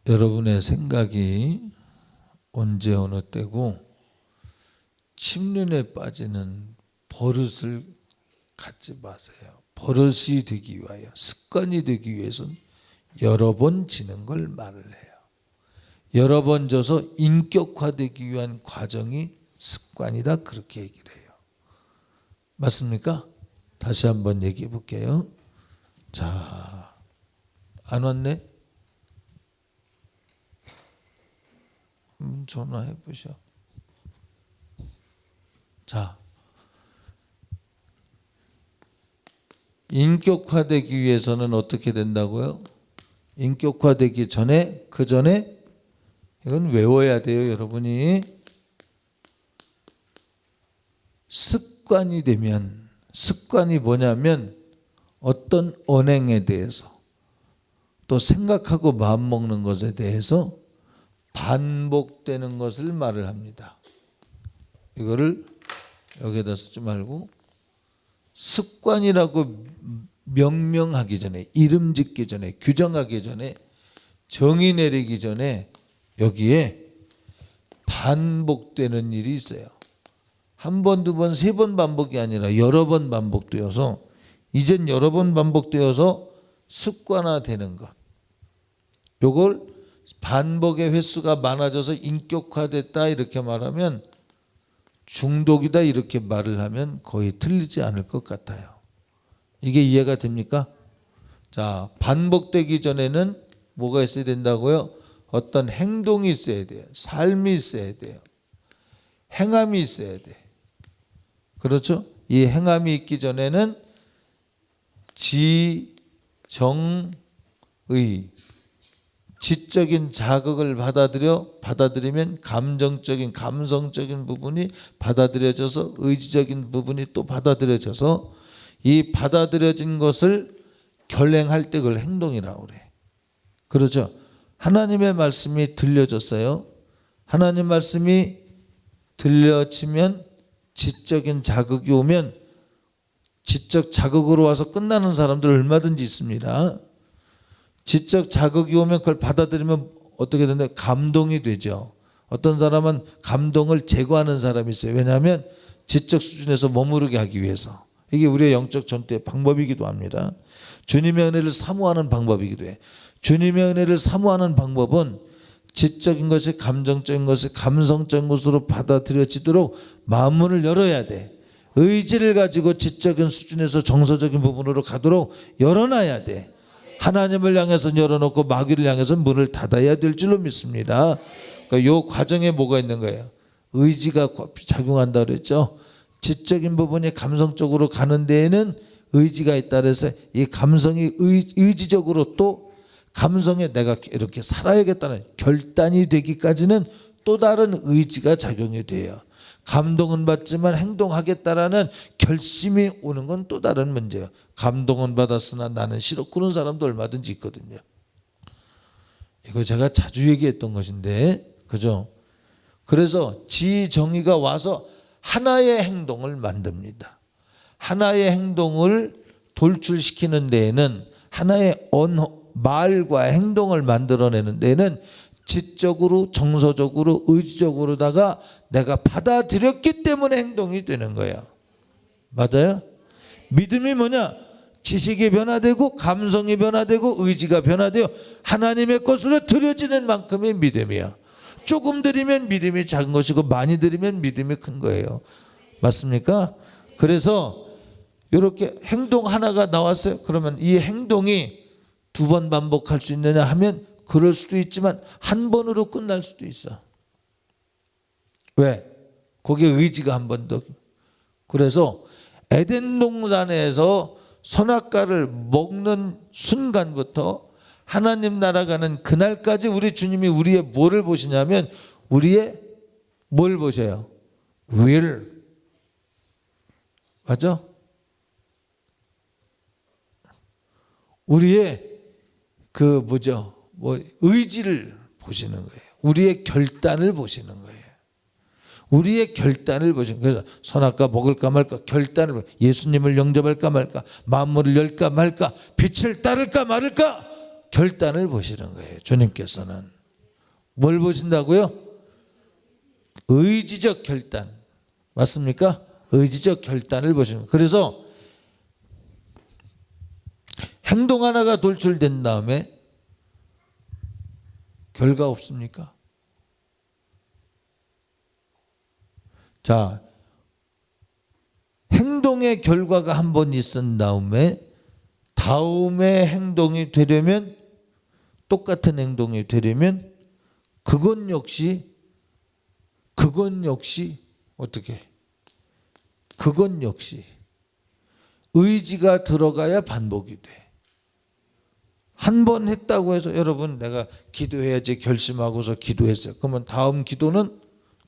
여러분의 생각이 언제 어느 때고 침륜에 빠지는 버릇을 갖지 마세요. 버릇이 되기 위하여, 습관이 되기 위해서는 여러 번 지는 걸 말을 해요. 여러 번 져서 인격화되기 위한 과정이 습관이다, 그렇게 얘기를 해요. 맞습니까? 다시 한번 얘기해 볼게요. 자, 안 왔네? 전화해 보셔. 자, 인격화되기 위해서는 어떻게 된다고요? 인격화되기 전에, 그 전에 이건 외워야 돼요, 여러분이. 습관이 되면, 습관이 뭐냐면 어떤 언행에 대해서 또 생각하고 마음먹는 것에 대해서 반복되는 것을 말을 합니다. 이거를 여기에다 쓰지 말고 습관이라고 명명하기 전에, 이름 짓기 전에, 규정하기 전에, 정의 내리기 전에 여기에 반복되는 일이 있어요. 한 번, 두 번, 세 번 반복이 아니라 여러 번 반복되어서, 이젠 여러 번 반복되어서 습관화되는 것. 요걸 반복의 횟수가 많아져서 인격화됐다 이렇게 말하면, 중독이다 이렇게 말을 하면 거의 틀리지 않을 것 같아요. 이게 이해가 됩니까? 자, 반복되기 전에는 뭐가 있어야 된다고요? 어떤 행동이 있어야 돼요. 삶이 있어야 돼요. 행함이 있어야 돼. 그렇죠? 이 행함이 있기 전에는 지정의, 지적인 자극을 받아들이면 감정적인, 감성적인 부분이 받아들여져서 의지적인 부분이 또 받아들여져서 이 받아들여진 것을 결행할 때 그걸 행동이라고 그래. 그렇죠? 하나님의 말씀이 들려졌어요. 하나님 말씀이 들려지면 지적인 자극이 오면, 지적 자극으로 와서 끝나는 사람들 얼마든지 있습니다. 지적 자극이 오면 그걸 받아들이면 어떻게 된다? 감동이 되죠. 어떤 사람은 감동을 제거하는 사람이 있어요. 왜냐하면 지적 수준에서 머무르게 하기 위해서. 이게 우리의 영적 전투의 방법이기도 합니다. 주님의 은혜를 사모하는 방법이기도 해. 주님의 은혜를 사모하는 방법은 지적인 것이, 감정적인 것이 감성적인 것으로 받아들여지도록 마음문을 열어야 돼. 의지를 가지고 지적인 수준에서 정서적인 부분으로 가도록 열어놔야 돼. 하나님을 향해서 열어놓고 마귀를 향해서 문을 닫아야 될 줄로 믿습니다. 그러니까 이 과정에 뭐가 있는 거예요? 의지가 작용한다 그랬죠. 지적인 부분이 감성적으로 가는 데에는 의지가 있다 그래서 이 감성이 의지적으로 또 감성에 내가 이렇게 살아야겠다는 결단이 되기까지는 또 다른 의지가 작용이 돼요. 감동은 받지만 행동하겠다라는 결심이 오는 건 또 다른 문제예요. 감동은 받았으나 나는 싫어, 그런 사람도 얼마든지 있거든요. 이거 제가 자주 얘기했던 것인데, 그죠? 그래서 지정의가 와서 하나의 행동을 만듭니다. 하나의 행동을 돌출시키는 데에는, 하나의 말과 행동을 만들어내는 데에는 지적으로, 정서적으로, 의지적으로다가 내가 받아들였기 때문에 행동이 되는 거예요. 맞아요? 믿음이 뭐냐? 지식이 변화되고 감성이 변화되고 의지가 변화되어 하나님의 것으로 드려지는 만큼의 믿음이야. 조금 드리면 믿음이 작은 것이고 많이 드리면 믿음이 큰 거예요. 맞습니까? 그래서 이렇게 행동 하나가 나왔어요. 그러면 이 행동이 두 번 반복할 수 있느냐 하면 그럴 수도 있지만 한 번으로 끝날 수도 있어. 왜? 거기에 의지가 한 번 더. 그래서 에덴 동산에서 선악과를 먹는 순간부터 하나님 나라 가는 그날까지 우리 주님이 우리의 뭐를 보시냐면, 우리의 뭘 보셔요? will. 맞아? 우리의 의지를 보시는 거예요. 우리의 결단을 보시는 거예요. 우리의 결단을 보시는 거예요. 선악과 먹을까 말까 결단을, 예수님을 영접할까 말까, 만물을 열까 말까, 빛을 따를까 말을까, 결단을 보시는 거예요. 주님께서는 뭘 보신다고요? 의지적 결단. 맞습니까? 의지적 결단을 보시는 거예요. 그래서 행동 하나가 돌출된 다음에 결과 없습니까? 자, 행동의 결과가 한 번 있은 다음에 행동이 되려면, 똑같은 행동이 되려면 그건 역시 어떻게? 그건 역시 의지가 들어가야 반복이 돼. 한 번 했다고 해서 여러분 내가 기도해야지 결심하고서 기도했어요. 그러면 다음 기도는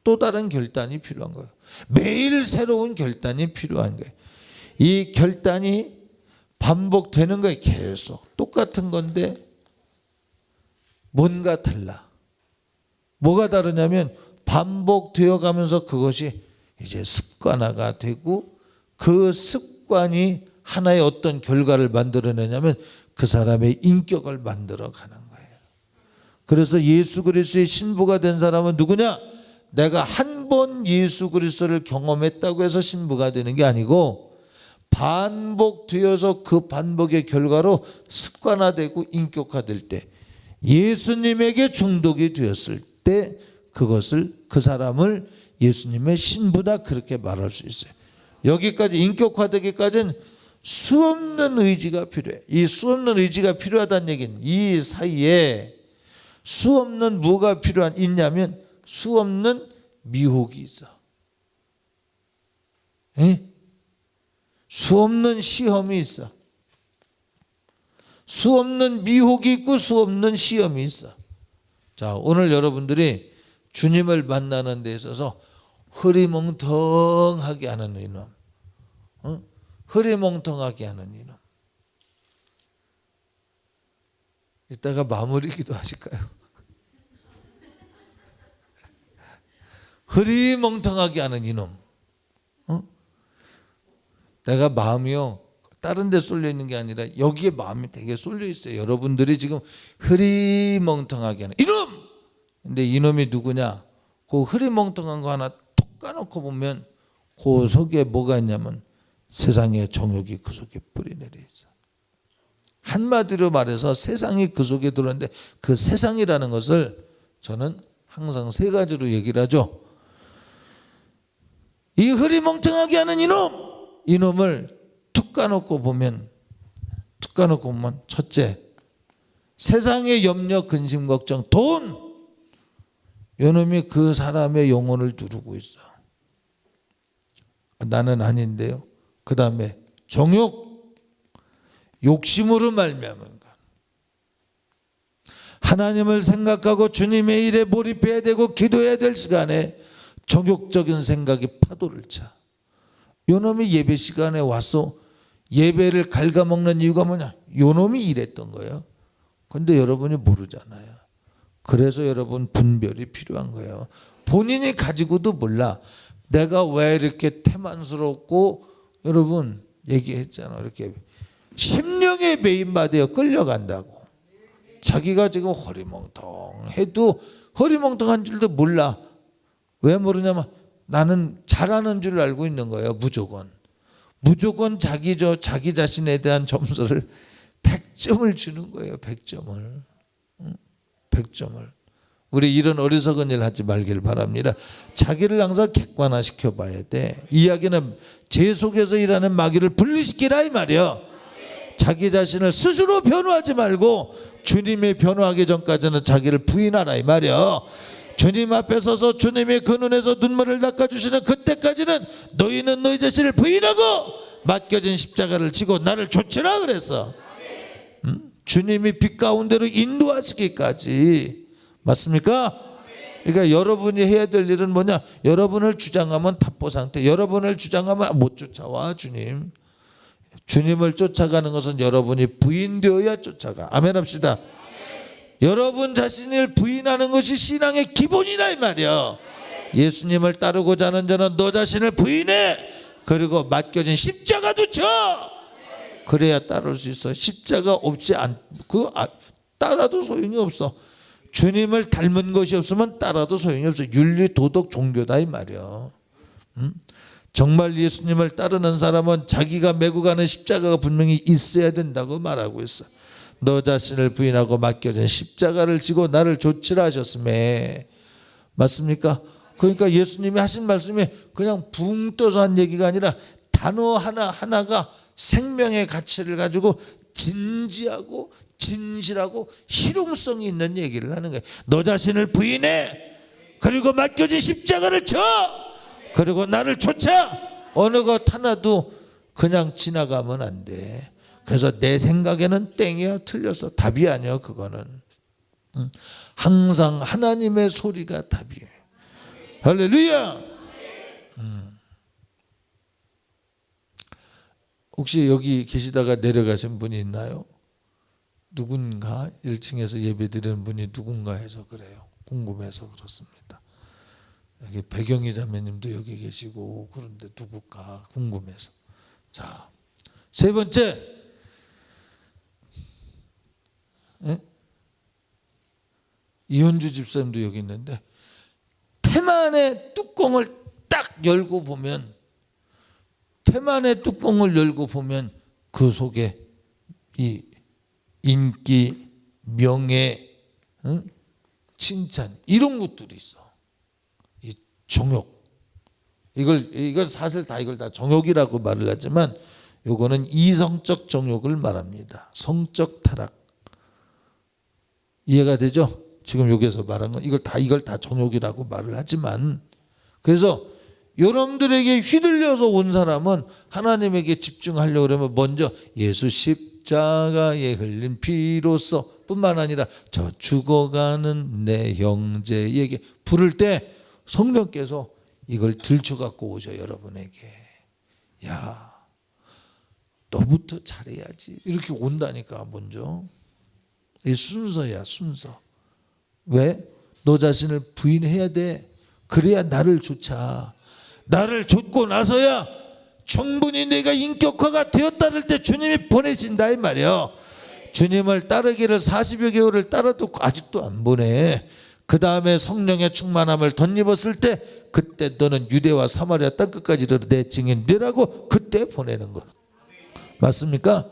또 다른 결단이 필요한 거예요. 매일 새로운 결단이 필요한 거예요. 이 결단이 반복되는 거예요. 계속 똑같은 건데 뭔가 달라. 뭐가 다르냐면 반복되어 가면서 그것이 이제 습관화가 되고, 그 습관이 하나의 어떤 결과를 만들어내냐면 그 사람의 인격을 만들어 가는 거예요. 그래서 예수 그리스도의 신부가 된 사람은 누구냐? 내가 한 번 예수 그리스도를 경험했다고 해서 신부가 되는 게 아니고, 반복되어서 그 반복의 결과로 습관화되고 인격화될 때, 예수님에게 중독이 되었을 때 그 사람을 예수님의 신부다 그렇게 말할 수 있어요. 여기까지 인격화되기까지는 수없는 의지가 필요해. 이 수없는 의지가 필요하다는 얘기는 이 사이에 수없는 뭐가 있냐면 수없는 미혹이 있어. 수없는 시험이 있어. 수없는 미혹이 있고 수없는 시험이 있어. 자, 오늘 여러분들이 주님을 만나는 데 있어서 흐리멍텅하게 하는 이놈, 흐리멍텅하게 하는 이놈, 이따가 마무리 기도하실까요? 흐리멍텅하게 하는 이놈. 내가 마음이요 다른 데 쏠려 있는 게 아니라 여기에 마음이 되게 쏠려 있어요. 여러분들이 지금 흐리멍텅하게 하는 이놈. 근데 이놈이 누구냐? 그 흐리멍텅한 거 하나 톡 까놓고 보면 그 속에 뭐가 있냐면 세상의 정욕이 그 속에 뿌리내려 있어. 한마디로 말해서 세상이 그 속에 들어있는데, 그 세상이라는 것을 저는 항상 세 가지로 얘기를 하죠. 이 흐리멍텅하게 하는 이놈을 툭 까놓고 보면 첫째, 세상의 염려, 근심, 걱정, 돈, 이놈이 그 사람의 영혼을 누르고 있어. 나는 아닌데요. 그 다음에 정욕, 욕심으로 말미암은 것. 하나님을 생각하고 주님의 일에 몰입해야 되고 기도해야 될 시간에 정욕적인 생각이 파도를 차. 요놈이 예배 시간에 와서 예배를 갉아먹는 이유가 뭐냐? 요놈이 이랬던 거예요. 근데 여러분이 모르잖아요. 그래서 여러분 분별이 필요한 거예요. 본인이 가지고도 몰라. 내가 왜 이렇게 태만스럽고, 여러분 얘기했잖아. 이렇게 심령의 매인마대에 끌려간다고. 자기가 지금 허리멍텅해도 허리멍텅한 줄도 몰라. 왜 모르냐면 나는 잘하는 줄 알고 있는 거예요. 무조건 자기 자신에 대한 점수를 100점을 주는 거예요. 100점을. 우리 이런 어리석은 일 하지 말길 바랍니다. 자기를 항상 객관화시켜 봐야 돼. 이야기는 제 속에서 일하는 마귀를 분리시키라 이 말이야. 자기 자신을 스스로 변호하지 말고 주님이 변호하기 전까지는 자기를 부인하라 이 말이야. 주님 앞에 서서 주님의 그 눈에서 눈물을 닦아주시는 그때까지는 너희는 너희 자신을 부인하고 맡겨진 십자가를 지고 나를 좇으라 그랬어. 주님이 빛 가운데로 인도하시기까지. 맞습니까? 그러니까 여러분이 해야 될 일은 뭐냐? 여러분을 주장하면 답보 상태, 여러분을 주장하면 못 쫓아와. 주님을 쫓아가는 것은 여러분이 부인되어야 쫓아가. 아멘 합시다. 여러분 자신을 부인하는 것이 신앙의 기본이다 이 말이야. 예수님을 따르고자 하는 자는 너 자신을 부인해. 그리고 맡겨진 십자가도 져. 그래야 따를 수 있어. 십자가 없이 따라도 소용이 없어. 주님을 닮은 것이 없으면 따라도 소용이 없어. 윤리, 도덕, 종교다 이 말이야. 정말 예수님을 따르는 사람은 자기가 메고 가는 십자가가 분명히 있어야 된다고 말하고 있어. 너 자신을 부인하고 맡겨진 십자가를 지고 나를 좇으라 하셨음에. 맞습니까? 그러니까 예수님이 하신 말씀이 그냥 붕 떠서 한 얘기가 아니라 단어 하나하나가 생명의 가치를 가지고 진지하고 진실하고 실용성이 있는 얘기를 하는 거예요. 너 자신을 부인해. 그리고 맡겨진 십자가를 져. 그리고 나를 좇아. 어느 것 하나도 그냥 지나가면 안 돼. 그래서 내 생각에는 땡이야, 틀렸어. 답이 아니야 그거는. 항상 하나님의 소리가 답이에요. 할렐루야. 혹시 여기 계시다가 내려가신 분이 있나요? 누군가 1층에서 예배 드리는 분이 누군가 해서 그래요. 궁금해서 그렇습니다. 여기 배경희 자매님도 여기 계시고 그런데 누굴까 궁금해서. 자, 세 번째, 이현주 집사님도 여기 있는데 태만의 뚜껑을 딱 열고 보면, 태만의 뚜껑을 열고 보면 그 속에 이 인기, 명예, 칭찬 이런 것들이 있어. 이 정욕. 이걸 사실 이걸 다 정욕이라고 말을 하지만 요거는 이성적 정욕을 말합니다. 성적 타락. 이해가 되죠? 지금 여기서 말한 건 이걸 다 정욕이라고 말을 하지만, 그래서 여러분들에게 휘둘려서 온 사람은 하나님에게 집중하려고 그러면 먼저 예수 십자가에 흘린 피로써 뿐만 아니라 저 죽어가는 내 형제에게 부를 때 성령께서 이걸 들춰갖고 오셔. 여러분에게 야 너부터 잘해야지 이렇게 온다니까. 먼저 이 순서야, 순서. 왜? 너 자신을 부인해야 돼. 그래야 나를 좇아. 나를 좇고 나서야 충분히 내가 인격화가 되었다를 때 주님이 보내신다 이 말이야. 주님을 따르기를 40여 개월을 따라도 아직도 안 보내. 그 다음에 성령의 충만함을 덧입었을 때 그때 너는 유대와 사마리아 땅끝까지 이르러 내 증인 되라고 그때 보내는 거. 맞습니까?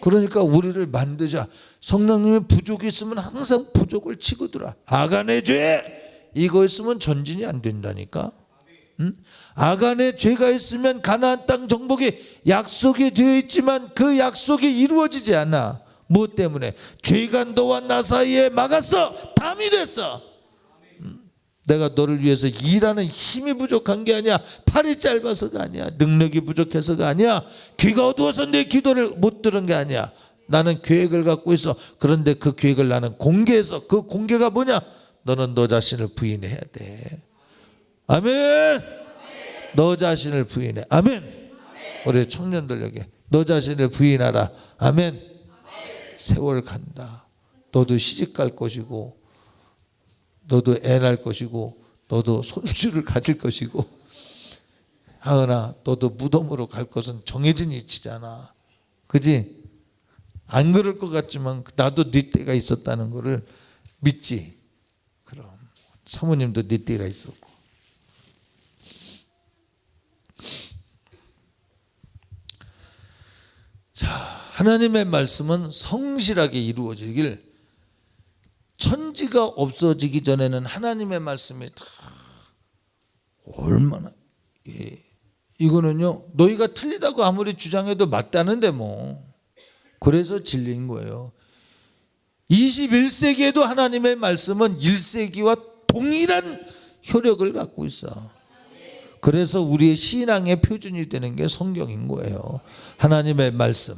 그러니까 우리를 만드자. 성령님의 부족이 있으면 항상 부족을 치고 들어. 아간의 죄 이거 있으면 전진이 안 된다니까. 아간의 죄가 있으면 가나안 땅 정복이 약속이 되어 있지만 그 약속이 이루어지지 않아. 무엇 때문에? 죄가 너와 나 사이에 막았어. 담이 됐어. 내가 너를 위해서 일하는 힘이 부족한 게 아니야. 팔이 짧아서가 아니야. 능력이 부족해서가 아니야. 귀가 어두워서 내 기도를 못 들은 게 아니야. 나는 계획을 갖고 있어. 그런데 그 계획을 나는 공개해서, 그 공개가 뭐냐? 너는 너 자신을 부인해야 돼. 아멘. 너 자신을 부인해. 아멘. 우리 청년들 여기 너 자신을 부인하라. 아멘. 세월 간다. 너도 시집 갈 것이고, 너도 애 낳을 것이고, 너도 손주를 가질 것이고, 하은아 너도 무덤으로 갈 것은 정해진 이치잖아. 그지? 안 그럴 것 같지만 나도 네 때가 있었다는 거를 믿지. 그럼 사모님도 네 때가 있었고. 자, 하나님의 말씀은 성실하게 이루어지길, 천지가 없어지기 전에는 하나님의 말씀이 다 얼마나, 이거는요 너희가 틀리다고 아무리 주장해도 맞다는데 뭐. 그래서 진리인 거예요. 21세기에도 하나님의 말씀은 1세기와 동일한 효력을 갖고 있어. 그래서 우리의 신앙의 표준이 되는 게 성경인 거예요. 하나님의 말씀.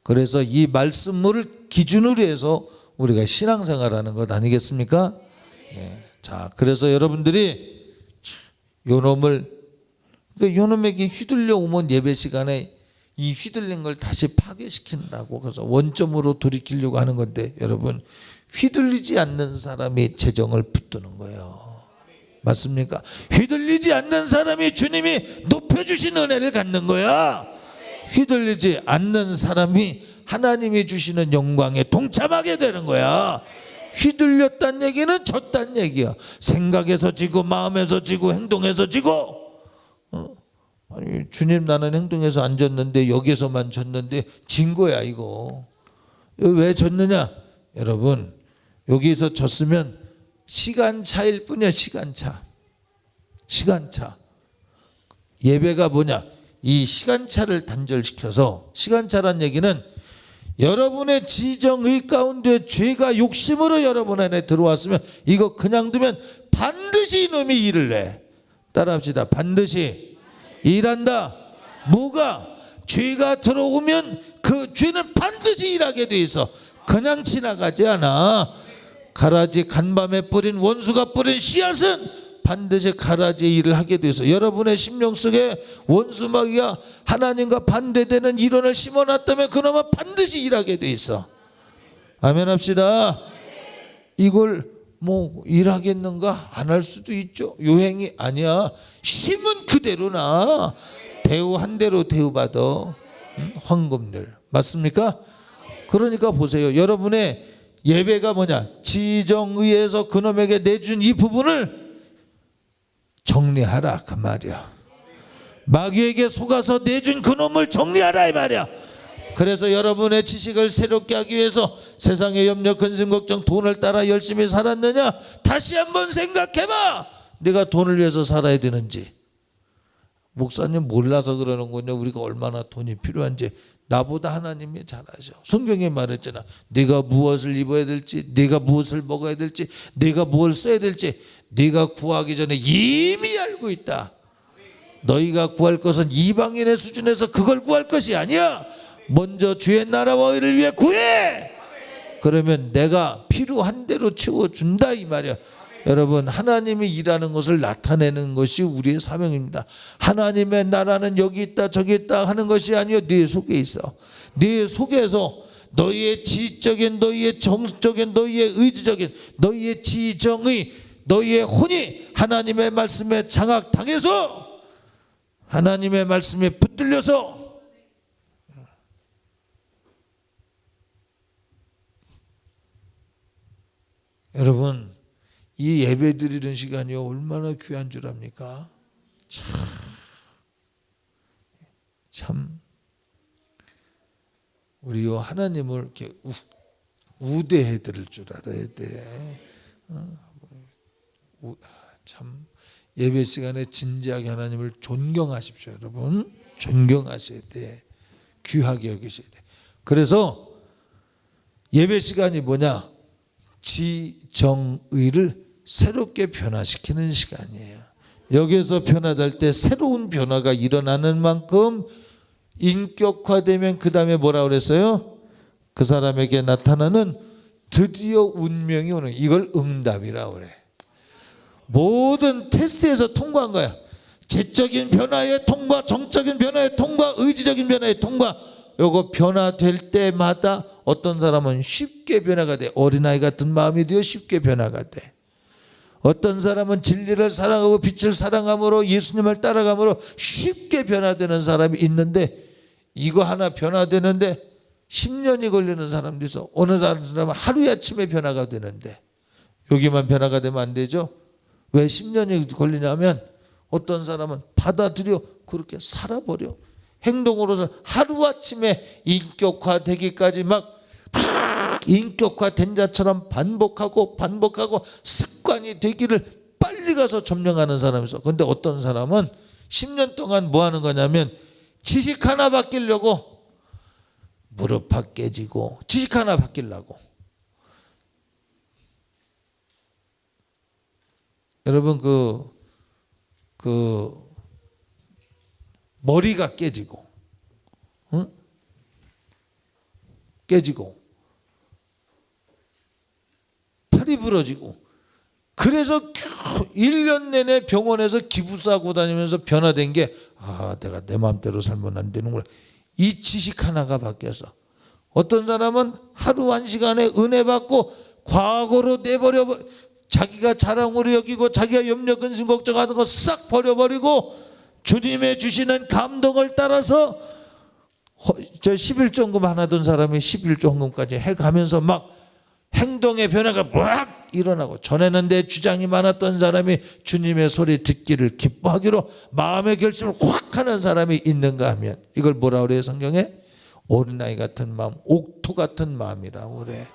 그래서 이 말씀을 기준으로 해서 우리가 신앙생활하는 것 아니겠습니까? 예. 자, 그래서 여러분들이 요놈에게 휘둘려 오면 예배 시간에 이 휘둘린 걸 다시 파괴시킨다고, 그래서 원점으로 돌이키려고 하는 건데, 여러분 휘둘리지 않는 사람이 재정을 붙드는 거예요. 맞습니까? 휘둘리지 않는 사람이 주님이 높여주신 은혜를 갖는 거야. 휘둘리지 않는 사람이 하나님이 주시는 영광에 동참하게 되는 거야. 휘둘렸다는 얘기는 졌다는 얘기야. 생각에서 지고 마음에서 지고 행동에서 지고. 아니 주님 나는 행동에서 안 졌는데 여기서만 졌는데 진 거야 이거. 왜 졌느냐? 여러분 여기서 졌으면 시간차일 뿐이야. 시간차. 예배가 뭐냐? 이 시간차를 단절시켜서, 시간차란 얘기는 여러분의 지정의 가운데 죄가 욕심으로 여러분 안에 들어왔으면 이거 그냥 두면 반드시 이놈이 일을 내. 따라합시다. 반드시 일한다. 뭐가? 죄가 들어오면 그 죄는 반드시 일하게 돼 있어. 그냥 지나가지 않아. 가라지 간밤에 뿌린 원수가 뿌린 씨앗은 반드시 가라지의 일을 하게 돼 있어. 여러분의 심령 속에 원수마귀가 하나님과 반대되는 이론을 심어놨다면 그놈은 반드시 일하게 돼 있어. 아멘 합시다. 이걸 뭐 일하겠는가? 안 할 수도 있죠. 요행이 아니야. 심은 그대로나 대우한 대로 대우받아. 황금률. 맞습니까? 그러니까 보세요. 여러분의 예배가 뭐냐? 지정의에서 그놈에게 내준 이 부분을 정리하라 그 말이야. 마귀에게 속아서 내준 그놈을 정리하라 이 말이야. 그래서 여러분의 지식을 새롭게 하기 위해서 세상의 염려, 근심, 걱정, 돈을 따라 열심히 살았느냐? 다시 한번 생각해봐. 네가 돈을 위해서 살아야 되는지. 목사님 몰라서 그러는 거냐? 우리가 얼마나 돈이 필요한지 나보다 하나님이 잘 아셔. 성경에 말했잖아. 네가 무엇을 입어야 될지, 네가 무엇을 먹어야 될지, 네가 무엇을 써야 될지 네가 구하기 전에 이미 알고 있다. 너희가 구할 것은 이방인의 수준에서 그걸 구할 것이 아니야. 먼저 주의 나라와 의를 위해 구해. 그러면 내가 필요한 대로 채워준다 이 말이야. 여러분 하나님이 일하는 것을 나타내는 것이 우리의 사명입니다. 하나님의 나라는 여기 있다 저기 있다 하는 것이 아니요 네 속에 있어. 네 속에서 너희의 지적인, 너희의 정적인, 너희의 의지적인, 너희의 지정의, 너희의 혼이 하나님의 말씀에 장악당해서, 하나님의 말씀에 붙들려서 여러분 이 예배 드리는 시간이 얼마나 귀한 줄 압니까? 참 우리 요 하나님을 이렇게 우대해 드릴 줄 알아야 돼. 참 예배 시간에 진지하게 하나님을 존경하십시오. 여러분 존경하셔야 돼. 귀하게 여기셔야 돼. 그래서 예배 시간이 뭐냐? 지정의를 새롭게 변화시키는 시간이에요. 여기에서 변화될 때 새로운 변화가 일어나는 만큼 인격화되면 그 다음에 뭐라 그랬어요? 그 사람에게 나타나는 드디어 운명이 오는, 이걸 응답이라고 그래. 모든 테스트에서 통과한 거야. 재적인 변화의 통과, 정적인 변화의 통과, 의지적인 변화의 통과. 요거 변화될 때마다 어떤 사람은 쉽게 변화가 돼. 어린아이 같은 마음이 되어 쉽게 변화가 돼. 어떤 사람은 진리를 사랑하고 빛을 사랑함으로 예수님을 따라감으로 쉽게 변화되는 사람이 있는데, 이거 하나 변화되는데 10년이 걸리는 사람도 있어. 어느 사람은 하루에 아침에 변화가 되는데, 여기만 변화가 되면 안 되죠. 왜 10년이 걸리냐면 어떤 사람은 받아들여 그렇게 살아버려. 행동으로서 하루아침에 인격화되기까지 막 인격화된 자처럼 반복하고 습관이 되기를 빨리 가서 점령하는 사람이 있어. 그런데 어떤 사람은 10년 동안 뭐 하는 거냐면 지식 하나 바뀌려고 무릎 팍 깨지고, 지식 하나 바뀌려고. 여러분 그 머리가 깨지고, 응? 깨지고 팔이 부러지고, 그래서 1년 내내 병원에서 기부싸고 다니면서 변화된 게, 내가 내 마음대로 살면 안 되는구나. 이 지식 하나가 바뀌어서. 어떤 사람은 하루 한 시간에 은혜 받고 과거로 내버려, 자기가 자랑으로 여기고 자기가 염려 근심 걱정하는 거 싹 버려버리고 주님의 주시는 감동을 따라서 저 11조헌금 하나 든 사람이 11조헌금까지 해가면서 막 행동의 변화가 막 일어나고, 전에는 내 주장이 많았던 사람이 주님의 소리 듣기를 기뻐하기로 마음의 결심을 확 하는 사람이 있는가 하면, 이걸 뭐라 그래요 성경에? 어린아이 같은 마음, 옥토 같은 마음이라고 그래.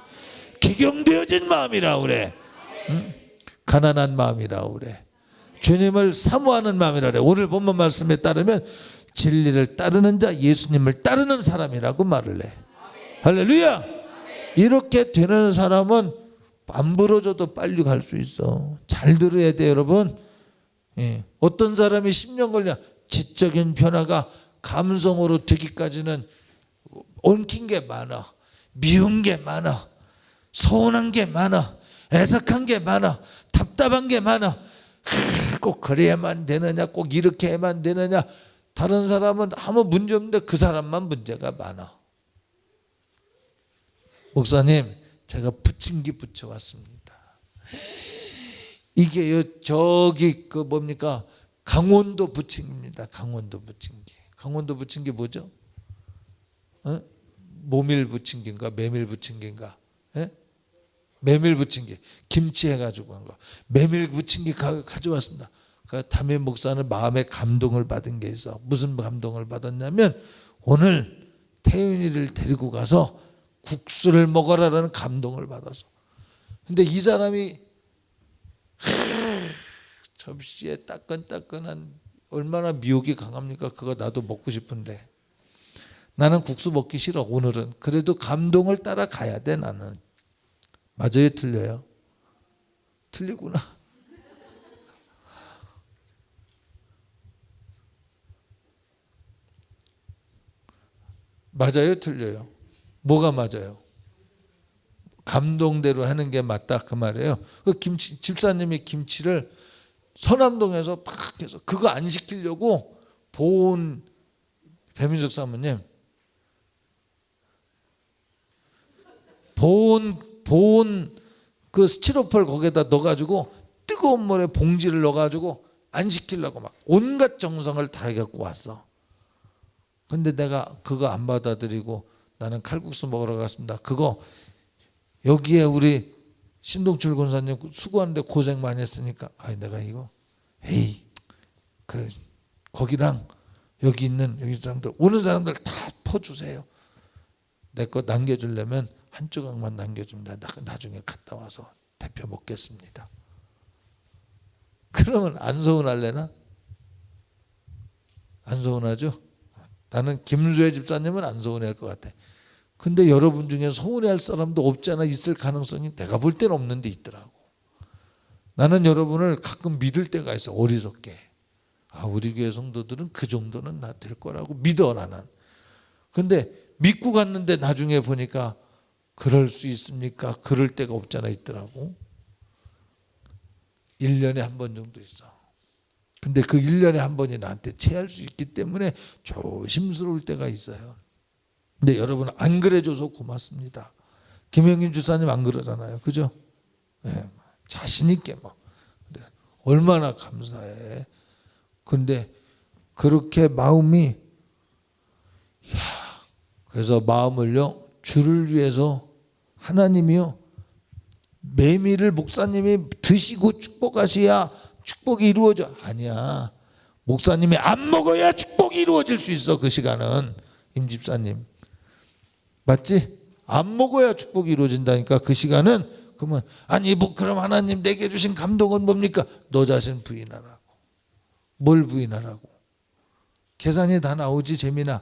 기경되어진 마음이라고 그래. 응? 가난한 마음이라고 그래. 주님을 사모하는 마음이라고 그래. 오늘 본문 말씀에 따르면 진리를 따르는 자, 예수님을 따르는 사람이라고 말을 해. 할렐루야. 이렇게 되는 사람은 안 부러져도 빨리 갈 수 있어. 잘 들어야 돼 여러분. 예. 어떤 사람이 10년 걸려 지적인 변화가 감성으로 되기까지는 엉킨 게 많아, 미운 게 많아, 서운한 게 많아, 애석한 게 많아, 답답한 게 많아. 꼭 그래야만 되느냐, 꼭 이렇게 해야만 되느냐. 다른 사람은 아무 문제 없는데 그 사람만 문제가 많아. 목사님, 제가 부침기 붙여왔습니다. 이게요, 저기 그 뭡니까? 강원도 부침기입니다. 강원도 부침기. 강원도 부침기 뭐죠? 모밀 부침기인가 메밀 부침기인가? 메밀 부침기. 김치 해가지고 한 거. 메밀 부침기 가져왔습니다. 그 담임 목사는 마음에 감동을 받은 게 있어. 무슨 감동을 받았냐면, 오늘 태윤이를 데리고 가서 국수를 먹어라라는 감동을 받아서. 근데 이 사람이 접시에 따끈따끈한, 얼마나 미혹이 강합니까? 그거 나도 먹고 싶은데 나는 국수 먹기 싫어 오늘은. 그래도 감동을 따라가야 돼 나는. 맞아요 틀려요? 틀리구나. 맞아요 틀려요? 뭐가 맞아요? 감동대로 하는 게 맞다 그 말이에요. 그 김치, 집사님이 김치를 서남동에서 팍 해서 그거 안 시키려고 보온, 배민석 사모님 보온 그 스티로폴 거기에다 넣어가지고 뜨거운 물에 봉지를 넣어가지고 안 시키려고 막 온갖 정성을 다 해갖고 왔어. 근데 내가 그거 안 받아들이고 나는 칼국수 먹으러 갔습니다. 그거 여기에 우리 신동철 권사님 수고하는데 고생 많이 했으니까, 아이 내가 이거 에이 그 거기랑 여기 있는 여기 사람들 오는 사람들 다 퍼주세요. 내 거 남겨주려면 한 조각만 남겨주면 나중에 갔다 와서 대표 먹겠습니다. 그러면 안 서운할래나? 안 서운하죠? 나는 김수혜 집사님은 안 서운해할 것 같아. 근데 여러분 중에 서운해할 사람도 없지 않아 있을 가능성이 내가 볼 때는 없는데 있더라고. 나는 여러분을 가끔 믿을 때가 있어. 어리석게. 아, 우리 교회 성도들은 그 정도는 나 될 거라고 믿어 나는. 근데 믿고 갔는데 나중에 보니까 그럴 수 있습니까? 그럴 때가 없잖아 있더라고. 1년에 한 번 정도 있어. 근데 그 1년에 한 번이 나한테 체할 수 있기 때문에 조심스러울 때가 있어요. 근데 여러분 안 그래줘서 고맙습니다. 김영김 주사님 안 그러잖아요. 그죠? 네, 자신 있게 뭐. 얼마나 감사해. 근데 그렇게 마음이, 그래서 마음을요 주를 위해서 하나님이요 메밀을 목사님이 드시고 축복하셔야 축복이 이루어져. 아니야. 목사님이 안 먹어야 축복이 이루어질 수 있어. 그 시간은 임 집사님 맞지? 안 먹어야 축복이 이루어진다니까. 그 시간은. 그러면 아니 뭐 그럼 하나님 내게 주신 감동은 뭡니까? 너 자신 부인하라고. 뭘 부인하라고? 계산이 다 나오지 재민아.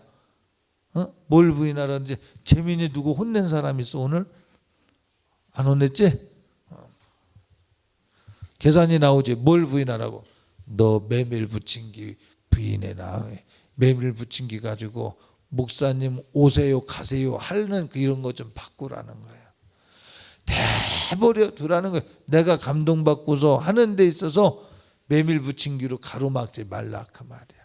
뭘 부인하라는지. 재민이 누구 혼낸 사람 있어 오늘? 안 혼냈지? 계산이 나오지. 뭘 부인하라고? 너 메밀 부침기 부인해라. 메밀 부침기 가지고 목사님 오세요 가세요 하는 이런 거 좀 바꾸라는 거야. 대버려 두라는 거야. 내가 감동받고서 하는 데 있어서 메밀 부침기로 가로막지 말라 그 말이야.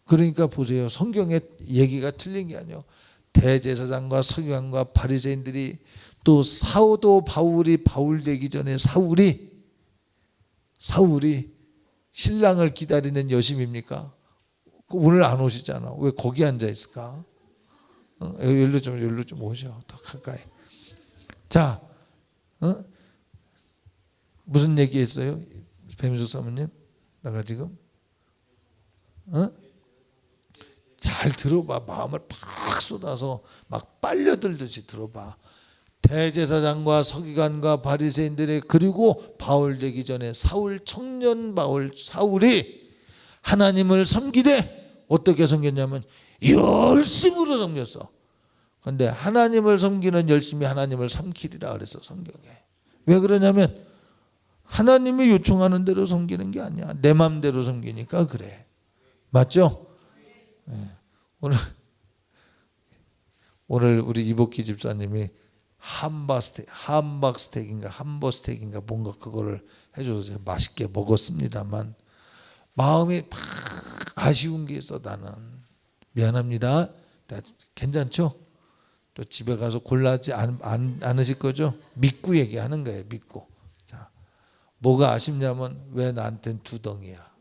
그러니까 보세요. 성경의 얘기가 틀린 게 아니에요. 대제사장과 서기관과 바리새인들이 또 사도 바울이 바울 되기 전에 사울이 신랑을 기다리는 여심입니까? 오늘 안 오시잖아. 왜 거기 앉아 있을까? 여기로 좀 오셔. 더 가까이. 자, 무슨 얘기했어요? 배민숙 사모님? 내가 지금 잘 들어봐. 마음을 팍 쏟아서 막 빨려들듯이 들어봐. 대제사장과 서기관과 바리새인들의, 그리고 바울 되기 전에 사울, 청년 바울 사울이 하나님을 섬기되 어떻게 섬겼냐면 열심으로 섬겼어. 그런데 하나님을 섬기는 열심히 하나님을 삼키리라 그랬어, 성경에. 왜 그러냐면 하나님이 요청하는 대로 섬기는 게 아니야. 내 맘대로 섬기니까 그래. 맞죠? 네. 오늘 우리 이복기 집사님이 함버스테이크인가 뭔가 그거를 해줘서 맛있게 먹었습니다만 마음이 막 아쉬운 게 있어. 나는 미안합니다. 괜찮죠? 또 집에 가서 골라하지 않으실 거죠? 믿고 얘기하는 거예요. 믿고. 자, 뭐가 아쉽냐면 왜 나한텐 두 덩이야?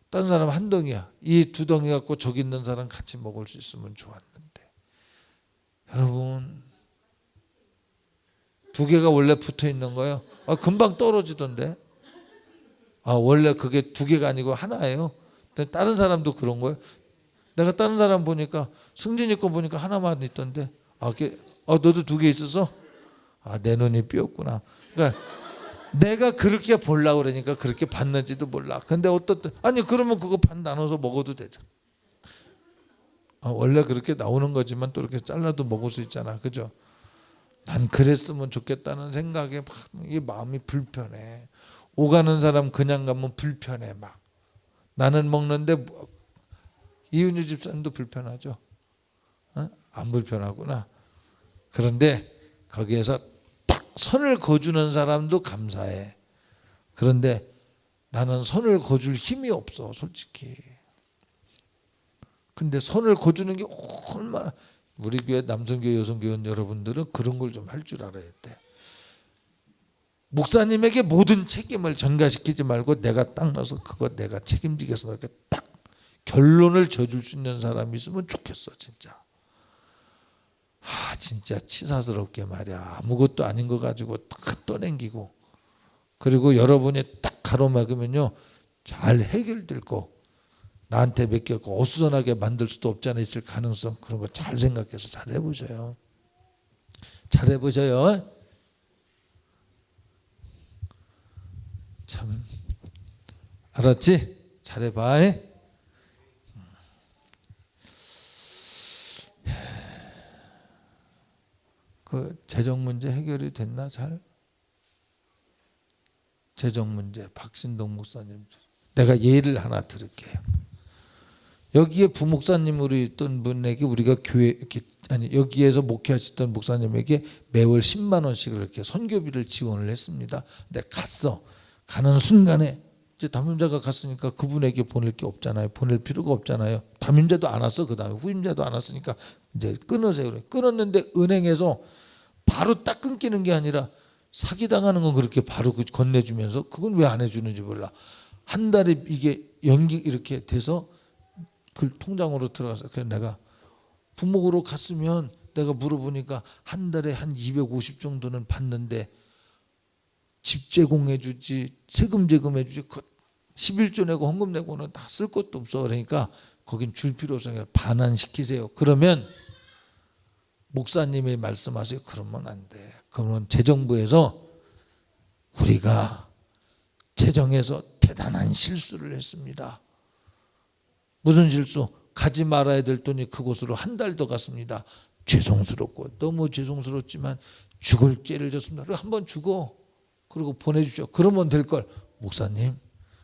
다른 사람 한 덩이야. 이 두 덩이 갖고 저기 있는 사람 같이 먹을 수 있으면 좋았는데. 여러분, 두 개가 원래 붙어 있는 거예요. 금방 떨어지던데. 원래 그게 두 개가 아니고 하나예요. 다른 사람도 그런 거예요. 내가 다른 사람 보니까 승진이 거 보니까 하나만 있던데. 너도 두 개 있어서? 내 눈이 삐었구나. 그러니까 내가 그렇게 보려고 그러니까 그렇게 봤는지도 몰라. 근데 그러면 그거 반 나눠서 먹어도 되죠. 원래 그렇게 나오는 거지만 또 이렇게 잘라도 먹을 수 있잖아. 그죠? 난 그랬으면 좋겠다는 생각에 막 이 마음이 불편해. 오가는 사람 그냥 가면 불편해. 막 나는 먹는데 이은주 집사님도 불편하죠? 안 불편하구나. 그런데 거기에서 딱 선을 그어주는 사람도 감사해. 그런데 나는 선을 그어줄 힘이 없어, 솔직히. 근데 선을 그어주는 게 얼마나, 우리 교회 남성교회 여성교회 여러분들은 그런 걸 좀 할 줄 알아야 돼. 목사님에게 모든 책임을 전가시키지 말고 내가 딱 넣어서 그거 내가 책임지겠습니다. 이렇게 딱 결론을 져줄 수 있는 사람이 있으면 좋겠어, 진짜. 진짜 치사스럽게 말이야. 아무것도 아닌 거 가지고 딱 떠넘기고, 그리고 여러분이 딱 가로막으면요 잘 해결될 거, 나한테 맡겼고 어수선하게 만들 수도 없지 않아 있을 가능성, 그런 거 잘 생각해서 잘 해보셔요. 잘 해보셔요. 참, 알았지? 잘해봐. 그 재정 문제 해결이 됐나 잘? 재정 문제, 박신동 목사님, 내가 예를 하나 들을게요. 여기에 부목사님으로 있던 분에게 우리가 여기에서 목회하시던 목사님에게 매월 10만 원씩을 이렇게 선교비를 지원을 했습니다. 근데 가는 순간에 이제 담임자가 갔으니까 그분에게 보낼 게 없잖아요. 보낼 필요가 없잖아요. 담임자도 안 왔어. 그 다음에 후임자도 안 왔으니까 이제 끊으세요. 그래. 끊었는데 은행에서 바로 딱 끊기는 게 아니라 사기당하는 건 그렇게 바로 건네주면서, 그건 왜 안 해주는지 몰라. 한 달에 이게 연기 이렇게 돼서 그 통장으로 들어가서, 그래서 내가 부목으로 갔으면 내가 물어보니까 한 달에 한 250 정도는 받는데 집 제공해 주지, 세금 제공해 주지, 11조 내고 헌금 내고는 다 쓸 것도 없어. 그러니까 거긴 줄 필요 없으니까 반환시키세요. 그러면 목사님이 말씀하세요. 그러면 안 돼. 그러면 재정부에서 우리가 재정에서 대단한 실수를 했습니다. 무슨 실수? 가지 말아야 될 돈이 그곳으로 한 달 더 갔습니다. 죄송스럽고 너무 죄송스럽지만 죽을 죄를 졌습니다. 그리고 한번 죽어. 그리고 보내주죠. 그러면 될 걸. 목사님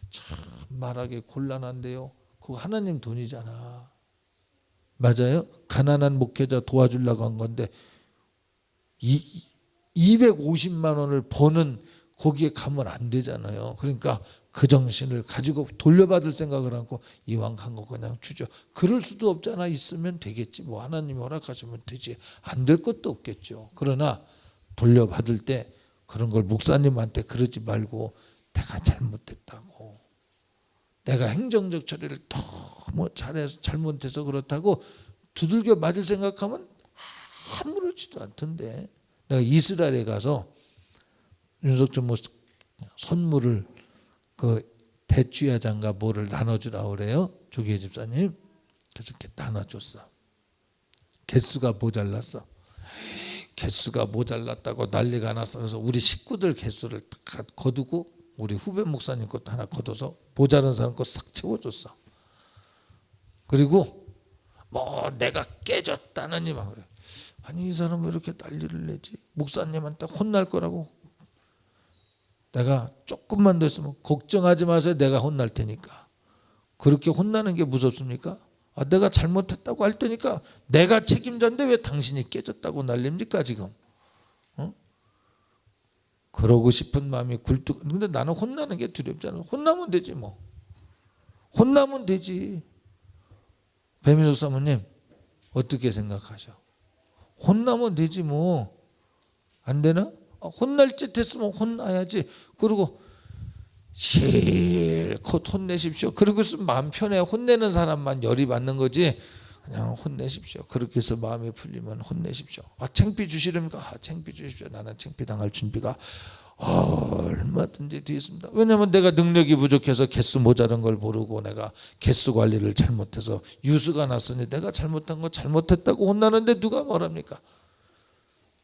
참 말하기 곤란한데요. 그거 하나님 돈이잖아. 맞아요? 가난한 목회자 도와주려고 한 건데 250만 원을 버는 거기에 가면 안 되잖아요. 그러니까 그 정신을 가지고 돌려받을 생각을 하고 이왕 간 거 그냥 주죠. 그럴 수도 없잖아. 있으면 되겠지. 뭐 하나님이 허락하시면 되지. 안 될 것도 없겠죠. 그러나 돌려받을 때 그런 걸 목사님한테 그러지 말고 내가 잘못됐다고, 내가 행정적 처리를 더 뭐 잘못해서 그렇다고 두들겨 맞을 생각하면 아무렇지도 않던데. 내가 이스라엘에 가서 윤석철 뭐 선물을 그 대추야장가 뭐를 나눠주라 그래요. 조기혜 집사님. 그래서 이렇게 나눠줬어. 개수가 모자랐어. 개수가 모자랐다고 난리가 났어. 그래서 우리 식구들 개수를 다 거두고 우리 후배 목사님 것도 하나 걷어서 모자란 사람 거 싹 채워줬어. 그리고 뭐 내가 깨졌다느니 막 그래. 아니 이 사람 왜 이렇게 난리를 내지? 목사님한테 혼날 거라고. 내가 조금만 더 있으면 걱정하지 마세요. 내가 혼날 테니까. 그렇게 혼나는 게 무섭습니까? 아, 내가 잘못했다고 할 테니까 내가 책임자인데 왜 당신이 깨졌다고 난립니까 지금? 그러고 싶은 마음이 굴뚝. 근데 나는 혼나는 게 두렵잖아. 혼나면 되지 뭐. 혼나면 되지. 배민석 사모님 어떻게 생각하셔? 혼나면 되지 뭐. 안 되나? 혼날 짓 했으면 혼나야지. 그리고 실컷 혼내십시오. 그러고 있으면 마음 편해. 혼내는 사람만 열이 받는 거지. 그냥 혼내십시오. 그렇게 해서 마음이 풀리면 혼내십시오. 창피 주시렵니까? 창피 주십시오. 나는 창피 당할 준비가 얼마든지 되어 있습니다. 왜냐하면 내가 능력이 부족해서 개수 모자란 걸 모르고 내가 개수 관리를 잘못해서 유수가 났으니 내가 잘못한 거 잘못했다고 혼나는데 누가 뭐랍니까?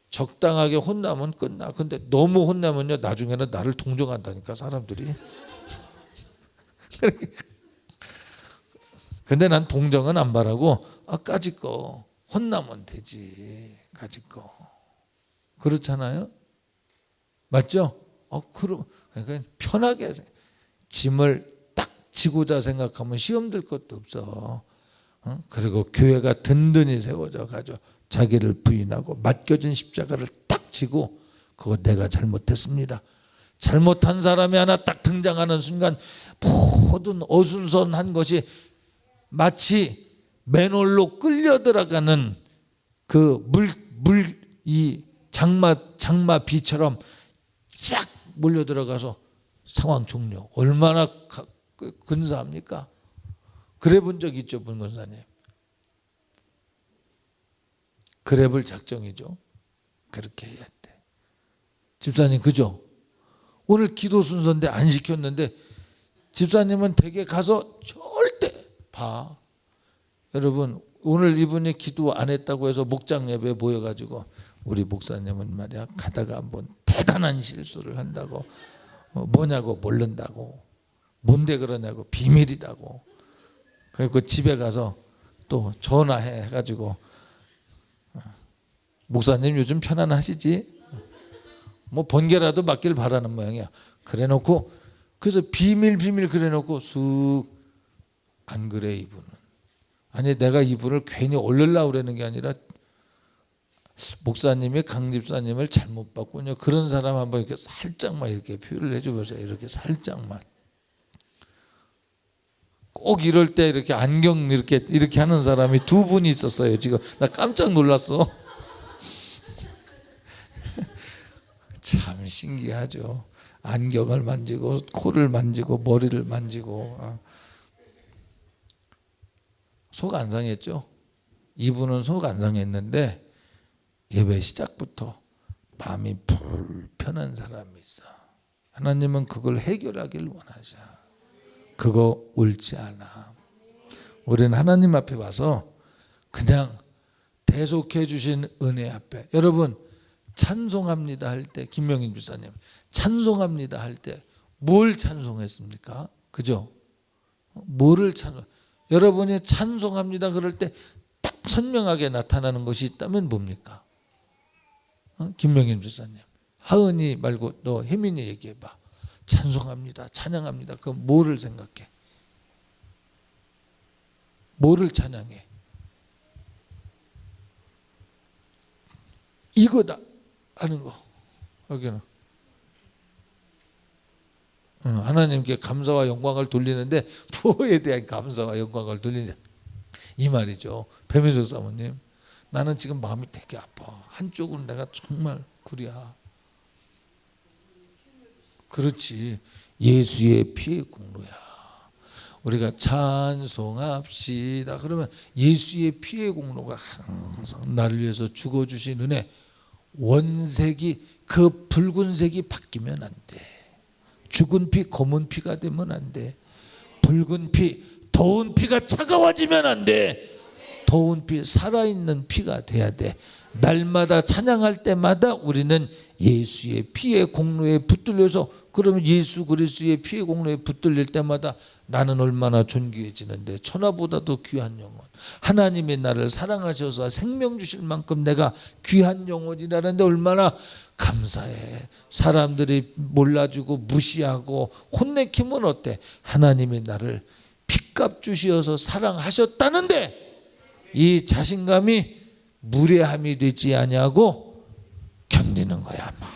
적당하게 혼나면 끝나. 근데 너무 혼나면요 나중에는 나를 동정한다니까 사람들이. 근데 난 동정은 안 바라고 까짓 거 혼나면 되지. 까짓 거. 그렇잖아요. 맞죠? 그럼 그러니까 편하게 짐을 딱 지고자 생각하면 시험 들 것도 없어. 그리고 교회가 든든히 세워져 가지고 자기를 부인하고 맡겨진 십자가를 딱 지고 그거 내가 잘못했습니다. 잘못한 사람이 하나 딱 등장하는 순간 모든 어순선한 것이 마치 맨홀로 끌려 들어가는 그 이 장마 비처럼 쫙 몰려 들어가서 상황 종료. 얼마나 근사합니까? 그래 본 적 있죠, 문건사님? 그래볼 작정이죠. 그렇게 해야 돼. 집사님 그죠? 오늘 기도 순서인데 안 시켰는데 집사님은 댁에 가서 절대 봐. 여러분 오늘 이분이 기도 안 했다고 해서 목장 예배에 모여가지고 우리 목사님은 말이야 가다가 한번 대단한 실수를 한다고 뭐냐고 모른다고 뭔데 그러냐고 비밀이라고. 그리고 집에 가서 또 전화해가지고 목사님 요즘 편안하시지? 뭐 번개라도 맞길 바라는 모양이야. 그래놓고 그래서 비밀 그래놓고 쑥 안 그래 이분은. 아니 내가 이분을 괜히 올리려고 그러는 게 아니라 목사님이 강 집사님을 잘못 봤군요. 그런 사람 한번 이렇게 살짝만 이렇게 표현을 해줘보세요. 이렇게 살짝만. 꼭 이럴 때 이렇게 안경 이렇게 하는 사람이 두 분이 있었어요. 지금 나 깜짝 놀랐어. 참 신기하죠. 안경을 만지고 코를 만지고 머리를 만지고 속 안 상했죠. 이분은 속 안 상했는데 예배 시작부터 마음이 불편한 사람이 있어. 하나님은 그걸 해결하길 원하셔. 그거 옳지 않아. 우리는 하나님 앞에 와서 그냥 대속해 주신 은혜 앞에. 여러분 찬송합니다 할 때 김명인 주사님 찬송합니다 할 때 뭘 찬송했습니까? 그죠? 뭐를 찬송? 여러분이 찬송합니다 그럴 때 딱 선명하게 나타나는 것이 있다면 뭡니까? 김명인 주사님 하은이 말고 너 혜민이 얘기해봐. 찬송합니다 찬양합니다. 그럼 뭐를 생각해? 뭐를 찬양해? 이거다 하는 거. 여기는 하나님께 감사와 영광을 돌리는데 뭐에 대한 감사와 영광을 돌리냐 이 말이죠. 배민석 사모님 나는 지금 마음이 되게 아파. 한쪽은 내가 정말 구리야. 그렇지. 예수의 피의 공로야. 우리가 찬송합시다 그러면 예수의 피의 공로가 항상 나를 위해서 죽어주신 은혜, 원색이 그 붉은색이 바뀌면 안 돼. 죽은 피 검은 피가 되면 안 돼. 붉은 피, 더운 피가 차가워지면 안 돼. 더운 피, 살아있는 피가 돼야 돼. 날마다 찬양할 때마다 우리는 예수의 피의 공로에 붙들려서, 그러면 예수 그리스도의 피의 공로에 붙들릴 때마다 나는 얼마나 존귀해지는데, 천하보다도 귀한 영혼, 하나님의 나를 사랑하셔서 생명 주실 만큼 내가 귀한 영혼이라는데 얼마나 감사해. 사람들이 몰라주고 무시하고 혼내키면 어때? 하나님의 나를 핏값 주시어서 사랑하셨다는데 이 자신감이 무례함이 되지 아니하고 견디는 거야. 막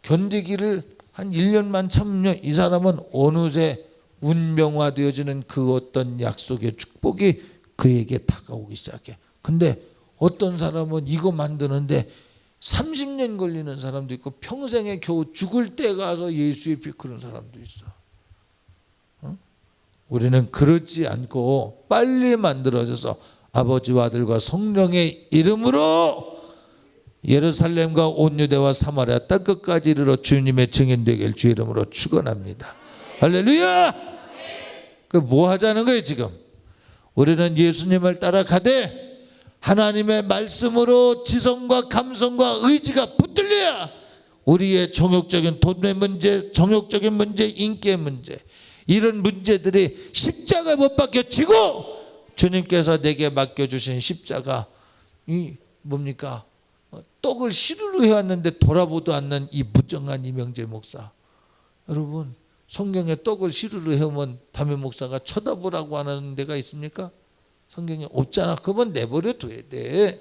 견디기를 한 1년만 참으면 이 사람은 어느새 운명화되어지는 그 어떤 약속의 축복이 그에게 다가오기 시작해. 근데 어떤 사람은 이거 만드는데 30년 걸리는 사람도 있고 평생에 겨우 죽을 때 가서 예수의 피, 그런 사람도 있어. 우리는 그렇지 않고 빨리 만들어져서 아버지와 아들과 성령의 이름으로 예루살렘과 온 유대와 사마리아 땅 끝까지 이르러 주님의 증인 되길 주 이름으로 축원합니다. 할렐루야. 그 뭐 하자는 거예요 지금? 우리는 예수님을 따라가되 하나님의 말씀으로 지성과 감성과 의지가 붙들려야 우리의 정욕적인 돈의 문제, 정욕적인 문제, 인기의 문제, 이런 문제들이 십자가에 못 박혀지고 주님께서 내게 맡겨주신 십자가, 이 뭡니까? 떡을 시루로 해왔는데 돌아보도 않는 이 무정한 이명재 목사. 여러분, 성경에 떡을 시루로 해오면 담임 목사가 쳐다보라고 하는 데가 있습니까? 성경에 없잖아. 그러면 내버려 둬야 돼.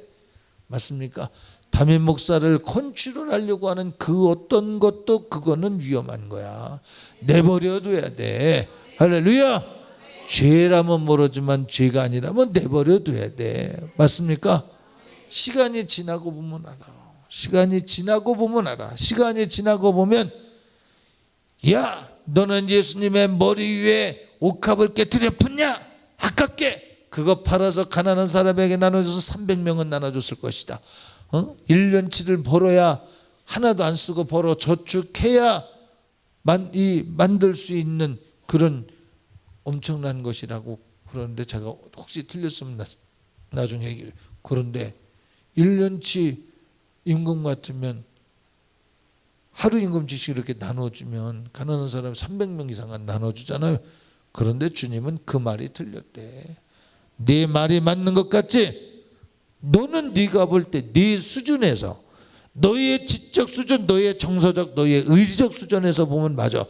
맞습니까? 담임 목사를 컨트롤하려고 하는 그 어떤 것도 그거는 위험한 거야. 내버려 둬야 돼. 할렐루야. 죄라면 모르지만 죄가 아니라면 내버려 둬야 돼. 맞습니까? 시간이 지나고 보면 알아. 시간이 지나고 보면 알아. 시간이 지나고 보면, 야, 너는 예수님의 머리 위에 옥합을 깨뜨려 붓냐? 아깝게 그거 팔아서 가난한 사람에게 나눠줘서 300명은 나눠줬을 것이다. 1년치를 벌어야, 하나도 안 쓰고 벌어 저축해야 만들 수 있는 그런 엄청난 것이라고. 그런데 제가 혹시 틀렸으면 나중에 얘기를. 그런데 1년치 임금 같으면 하루 임금씩 이렇게 나눠주면 가난한 사람 300명 이상은 나눠주잖아요. 그런데 주님은 그 말이 틀렸대. 네 말이 맞는 것 같지? 너는 네가 볼 때 네 수준에서, 너의 지적 수준, 너의 정서적, 너의 의지적 수준에서 보면 맞아.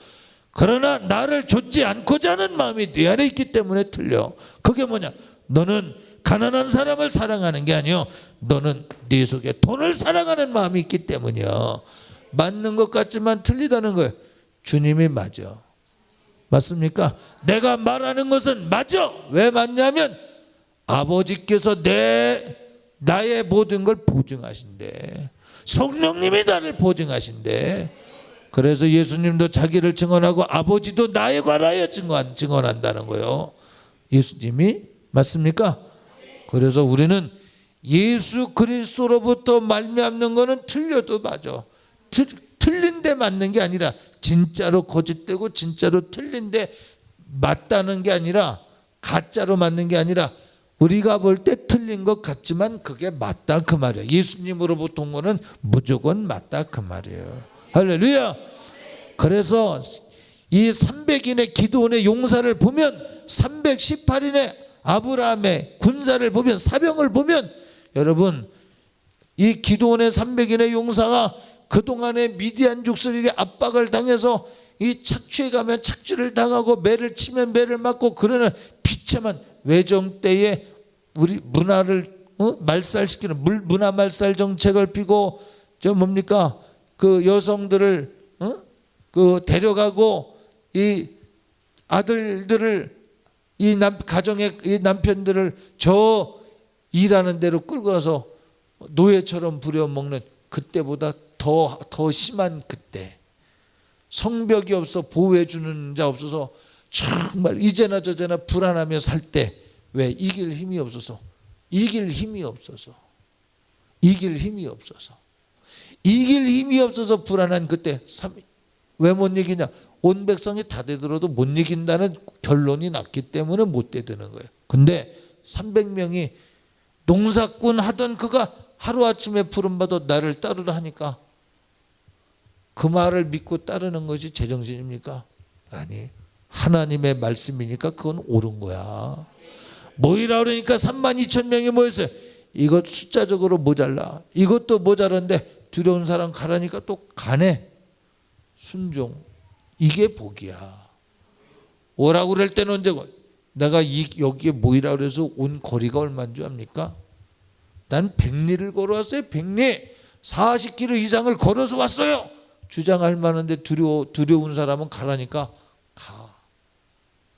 그러나 나를 좇지 않고자 하는 마음이 네 안에 있기 때문에 틀려. 그게 뭐냐? 너는 가난한 사람을 사랑하는 게 아니요, 너는 네 속에 돈을 사랑하는 마음이 있기 때문이요. 맞는 것 같지만 틀리다는 거예요. 주님이 맞아. 맞습니까? 내가 말하는 것은 맞아. 왜 맞냐면 아버지께서 나의 모든 걸 보증하신대. 성령님이 나를 보증하신대. 그래서 예수님도 자기를 증언하고 아버지도 나에 관하여 증언한다는 거예요. 예수님이. 맞습니까? 그래서 우리는 예수 그리스도로부터 말미암는 거는 틀려도 맞아. 틀린데 맞는 게 아니라, 진짜로 거짓되고 진짜로 틀린데 맞다는 게 아니라, 가짜로 맞는 게 아니라, 우리가 볼 때 틀린 것 같지만 그게 맞다 그 말이에요. 예수님으로부터 온 거는 무조건 맞다 그 말이에요. 할렐루야. 그래서 이 300인의 기도원의 용사를 보면, 318인의 아브라함의 군사를 보면, 사병을 보면, 여러분, 이 기도원의 300인의 용사가 그동안에 미디안 족속에게 압박을 당해서 이 착취에 가면 착취를 당하고 매를 치면 매를 맞고, 그러는 비참한 외정 때에 우리 문화를 말살시키는 문화 말살 정책을 피고, 저 뭡니까, 그 여성들을 그 데려가고, 이 아들들을, 이 가정의 이 남편들을 저 일하는 데로 끌고 가서 노예처럼 부려먹는, 그때보다 더 심한 그때, 성벽이 없어 보호해 주는 자 없어서 정말 이제나 저제나 불안하며 살 때 왜 이길 힘이 없어서 이길 힘이 없어서 불안한 그때 왜 못 이기냐? 온 백성이 다 되더라도 못 이긴다는 결론이 났기 때문에 못 되드는 거예요. 근데 300명이 농사꾼 하던 그가 하루아침에 부름받아 나를 따르라 하니까 그 말을 믿고 따르는 것이 제정신입니까? 아니, 하나님의 말씀이니까 그건 옳은 거야. 모이라 그러니까 32,000명이 모였어요. 이것 숫자적으로 모자라. 이것도 모자란데 두려운 사람 가라니까 또 가네. 순종. 이게 복이야. 오라고 그럴 때는 언제고? 내가 여기에 모이라 그래서 온 거리가 얼마인 줄 압니까? 난 100리를 걸어왔어요. 100리. 40km 이상을 걸어서 왔어요. 주장할 만한데 두려운 사람은 가라니까 가.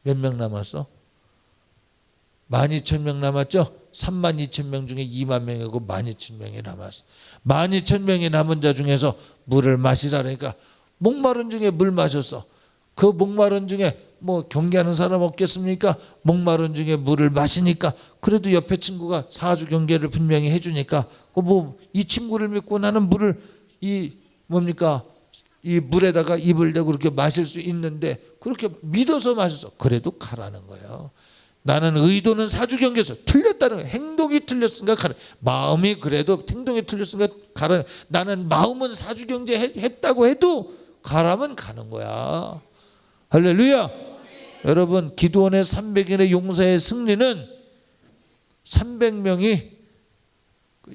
몇 명 남았어? 12,000명 남았죠? 32,000명 중에 2만 명이고 12,000명이 남았어. 12,000명이 남은 자 중에서 물을 마시라 그러니까 목마른 중에 물 마셨어. 그 목마른 중에 뭐 경계하는 사람 없겠습니까? 목마른 중에 물을 마시니까 그래도 옆에 친구가 사주 경계를 분명히 해주니까 이 친구를 믿고 나는 물을 이 물에다가 입을 대고 그렇게 마실 수 있는데 그렇게 믿어서 마셨어. 그래도 가라는 거예요. 나는 의도는 사주 경계에서 틀렸다는 거예요. 행동이 틀렸으니까 가라. 마음이 그래도 행동이 틀렸으니까 가라. 나는 마음은 사주 경제 했다고 해도 가라면 가는 거야. 할렐루야. 여러분, 기드온의 300인의 용사의 승리는 300명이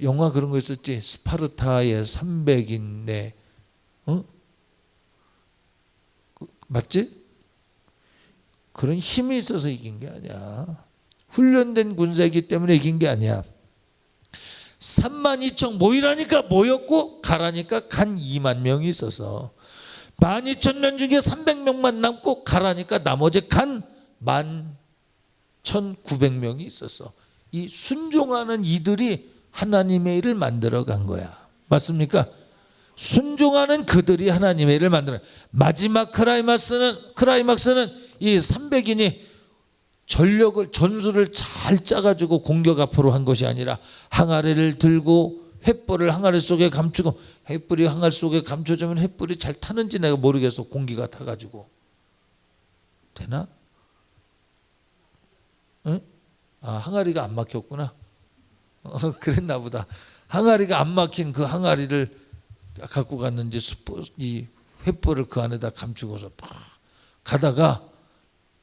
영화 그런 거 있었지. 스파르타의 300인의 맞지? 그런 힘이 있어서 이긴 게 아니야. 훈련된 군사이기 때문에 이긴 게 아니야. 32,000 모이라니까 모였고 가라니까 간 2만 명이 있어서 12,000명 중에 300명만 남고 가라니까 나머지 간 11,900명이 있었어. 이 순종하는 이들이 하나님의 일을 만들어 간 거야. 맞습니까? 순종하는 그들이 하나님의 일을 만들어. 마지막 크라이막스는 이 300인이 전술을 잘 짜가지고 공격 앞으로 한 것이 아니라 항아리를 들고 횃불을 항아리 속에 감추고, 횃불이 항아리 속에 감춰지면 횃불이 잘 타는지 내가 모르겠어. 공기가 타가지고. 되나? 응? 항아리가 안 막혔구나. 그랬나 보다. 항아리가 안 막힌 그 항아리를 갖고 갔는지 이 횃불을 그 안에다 감추고서 팍 가다가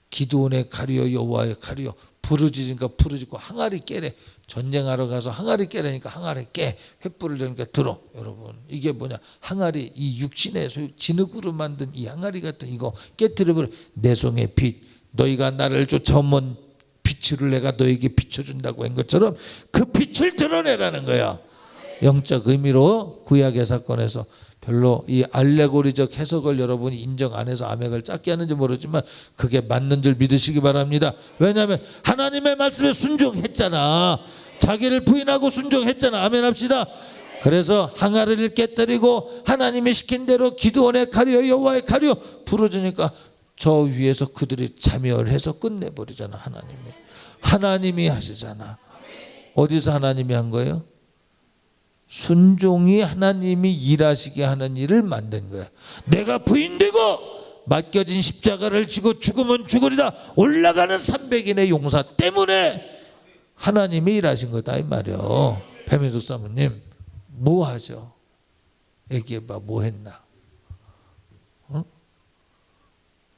기드온의 칼이요 여호와의 칼이요 부르짖으니까 부르짖고 항아리 깨래. 전쟁하러 가서 항아리 깨라니까 항아리 깨. 횃불을 들으니까 들어. 여러분, 이게 뭐냐? 항아리, 이 육신의 진흙으로 만든 이 항아리 같은 이거 깨트려버려. 내 성의 빛, 너희가 나를 쫓아오면 빛을 내가 너에게 비춰준다고 한 것처럼 그 빛을 드러내라는 거야. 영적 의미로 구약의 사건에서 별로 이 알레고리적 해석을 여러분이 인정 안 해서 아멘을 작게 하는지 모르지만 그게 맞는 줄 믿으시기 바랍니다. 왜냐하면 하나님의 말씀에 순종했잖아. 자기를 부인하고 순종했잖아. 아멘 합시다. 그래서 항아리를 깨뜨리고 하나님이 시킨 대로 기드온의 칼이요 여호와의 칼이요 부러지니까 저 위에서 그들이 자멸해서 끝내버리잖아. 하나님이 하시잖아. 어디서 하나님이 한 거예요? 순종이 하나님이 일하시게 하는 일을 만든 거야. 내가 부인되고 맡겨진 십자가를 지고 죽으면 죽으리다 올라가는 300인의 용사 때문에 하나님이 일하신 거다 이 말이요. 배민숙 사모님 뭐 하죠? 얘기해봐. 뭐 했나?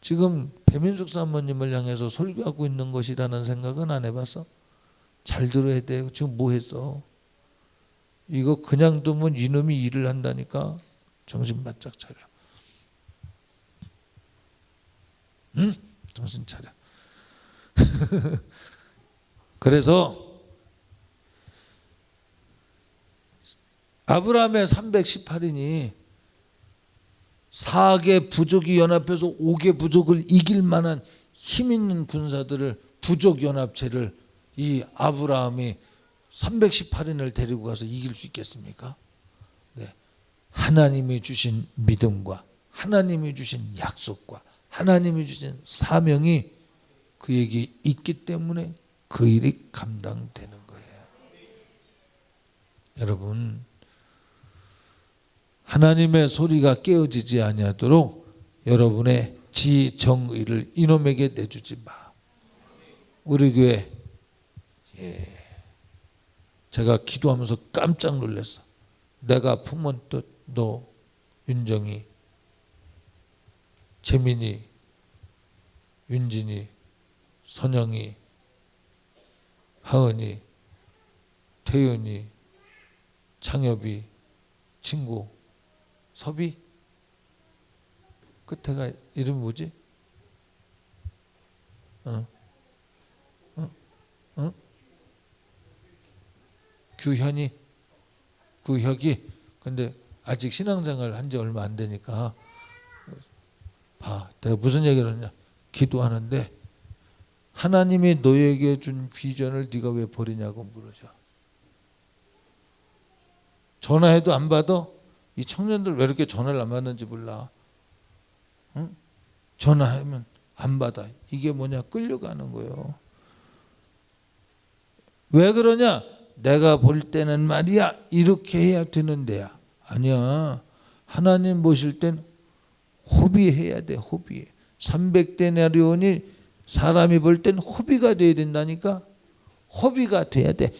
지금 배민숙 사모님을 향해서 설교하고 있는 것이라는 생각은 안 해봤어? 잘 들어야 돼요. 지금 뭐 했어? 이거 그냥 두면 이놈이 일을 한다니까. 정신 바짝 차려. 응? 정신 차려. 그래서 아브라함의 318인이 4개 부족이 연합해서 5개 부족을 이길 만한 힘 있는 군사들을 부족연합체를 이 아브라함이 318인을 데리고 가서 이길 수 있겠습니까? 네. 하나님이 주신 믿음과 하나님이 주신 약속과 하나님이 주신 사명이 그에게 있기 때문에 그 일이 감당되는 거예요. 여러분, 하나님의 소리가 깨어지지 아니하도록 여러분의 지, 정의를 이놈에게 내주지 마. 우리 교회 제가 기도하면서 깜짝 놀랐어. 내가 아프면 또 너 윤정이, 재민이, 윤진이, 선영이, 하은이, 태윤이, 창엽이, 친구, 섭이, 끝에가 이름이 뭐지? 규현이, 구혁이. 근데 아직 신앙생활 한 지 얼마 안 되니까 봐. 내가 무슨 얘기를 하냐. 기도하는데 하나님이 너에게 준 비전을 네가 왜 버리냐고 물으죠. 전화해도 안 받아? 이 청년들 왜 이렇게 전화를 안 받는지 몰라. 응? 전화하면 안 받아. 이게 뭐냐? 끌려가는 거예요. 왜 그러냐? 내가 볼 때는 말이야 이렇게 해야 되는 데야. 아니야. 하나님 보실 땐 호비해야 돼. 호비. 300데나리온이 사람이 볼 땐 호비가 돼야 된다니까. 호비가 돼야 돼.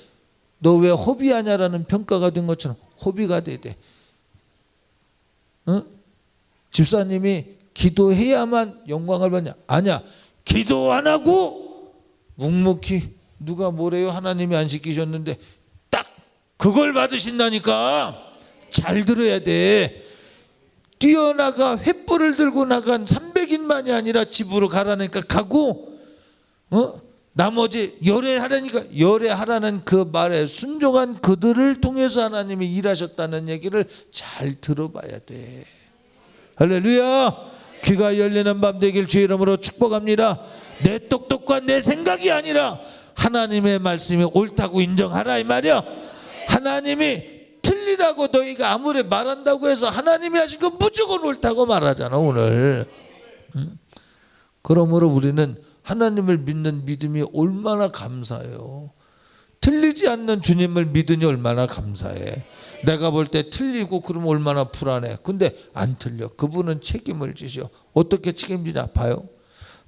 너 왜 호비하냐라는 평가가 된 것처럼 호비가 돼야 돼. 응? 집사님이 기도해야만 영광을 받냐? 아니야. 기도 안 하고 묵묵히 누가 뭐래요? 하나님이 안 시키셨는데 딱 그걸 받으신다니까. 잘 들어야 돼. 뛰어나가 횃불을 들고 나간 300인만이 아니라 집으로 가라니까 가고, 나머지 열애하라니까 열애하라는 그 말에 순종한 그들을 통해서 하나님이 일하셨다는 얘기를 잘 들어봐야 돼. 할렐루야. 귀가 열리는 밤 되길 주의 이름으로 축복합니다. 내 똑똑과 내 생각이 아니라 하나님의 말씀이 옳다고 인정하라 이 말이야. 하나님이 틀리다고 너희가 아무리 말한다고 해서 하나님이 하신 건 무조건 옳다고 말하잖아 오늘. 그러므로 우리는 하나님을 믿는 믿음이 얼마나 감사해요. 틀리지 않는 주님을 믿으니 얼마나 감사해. 내가 볼 때 틀리고 그러면 얼마나 불안해. 근데 안 틀려. 그분은 책임을 지셔. 어떻게 책임지냐 봐요.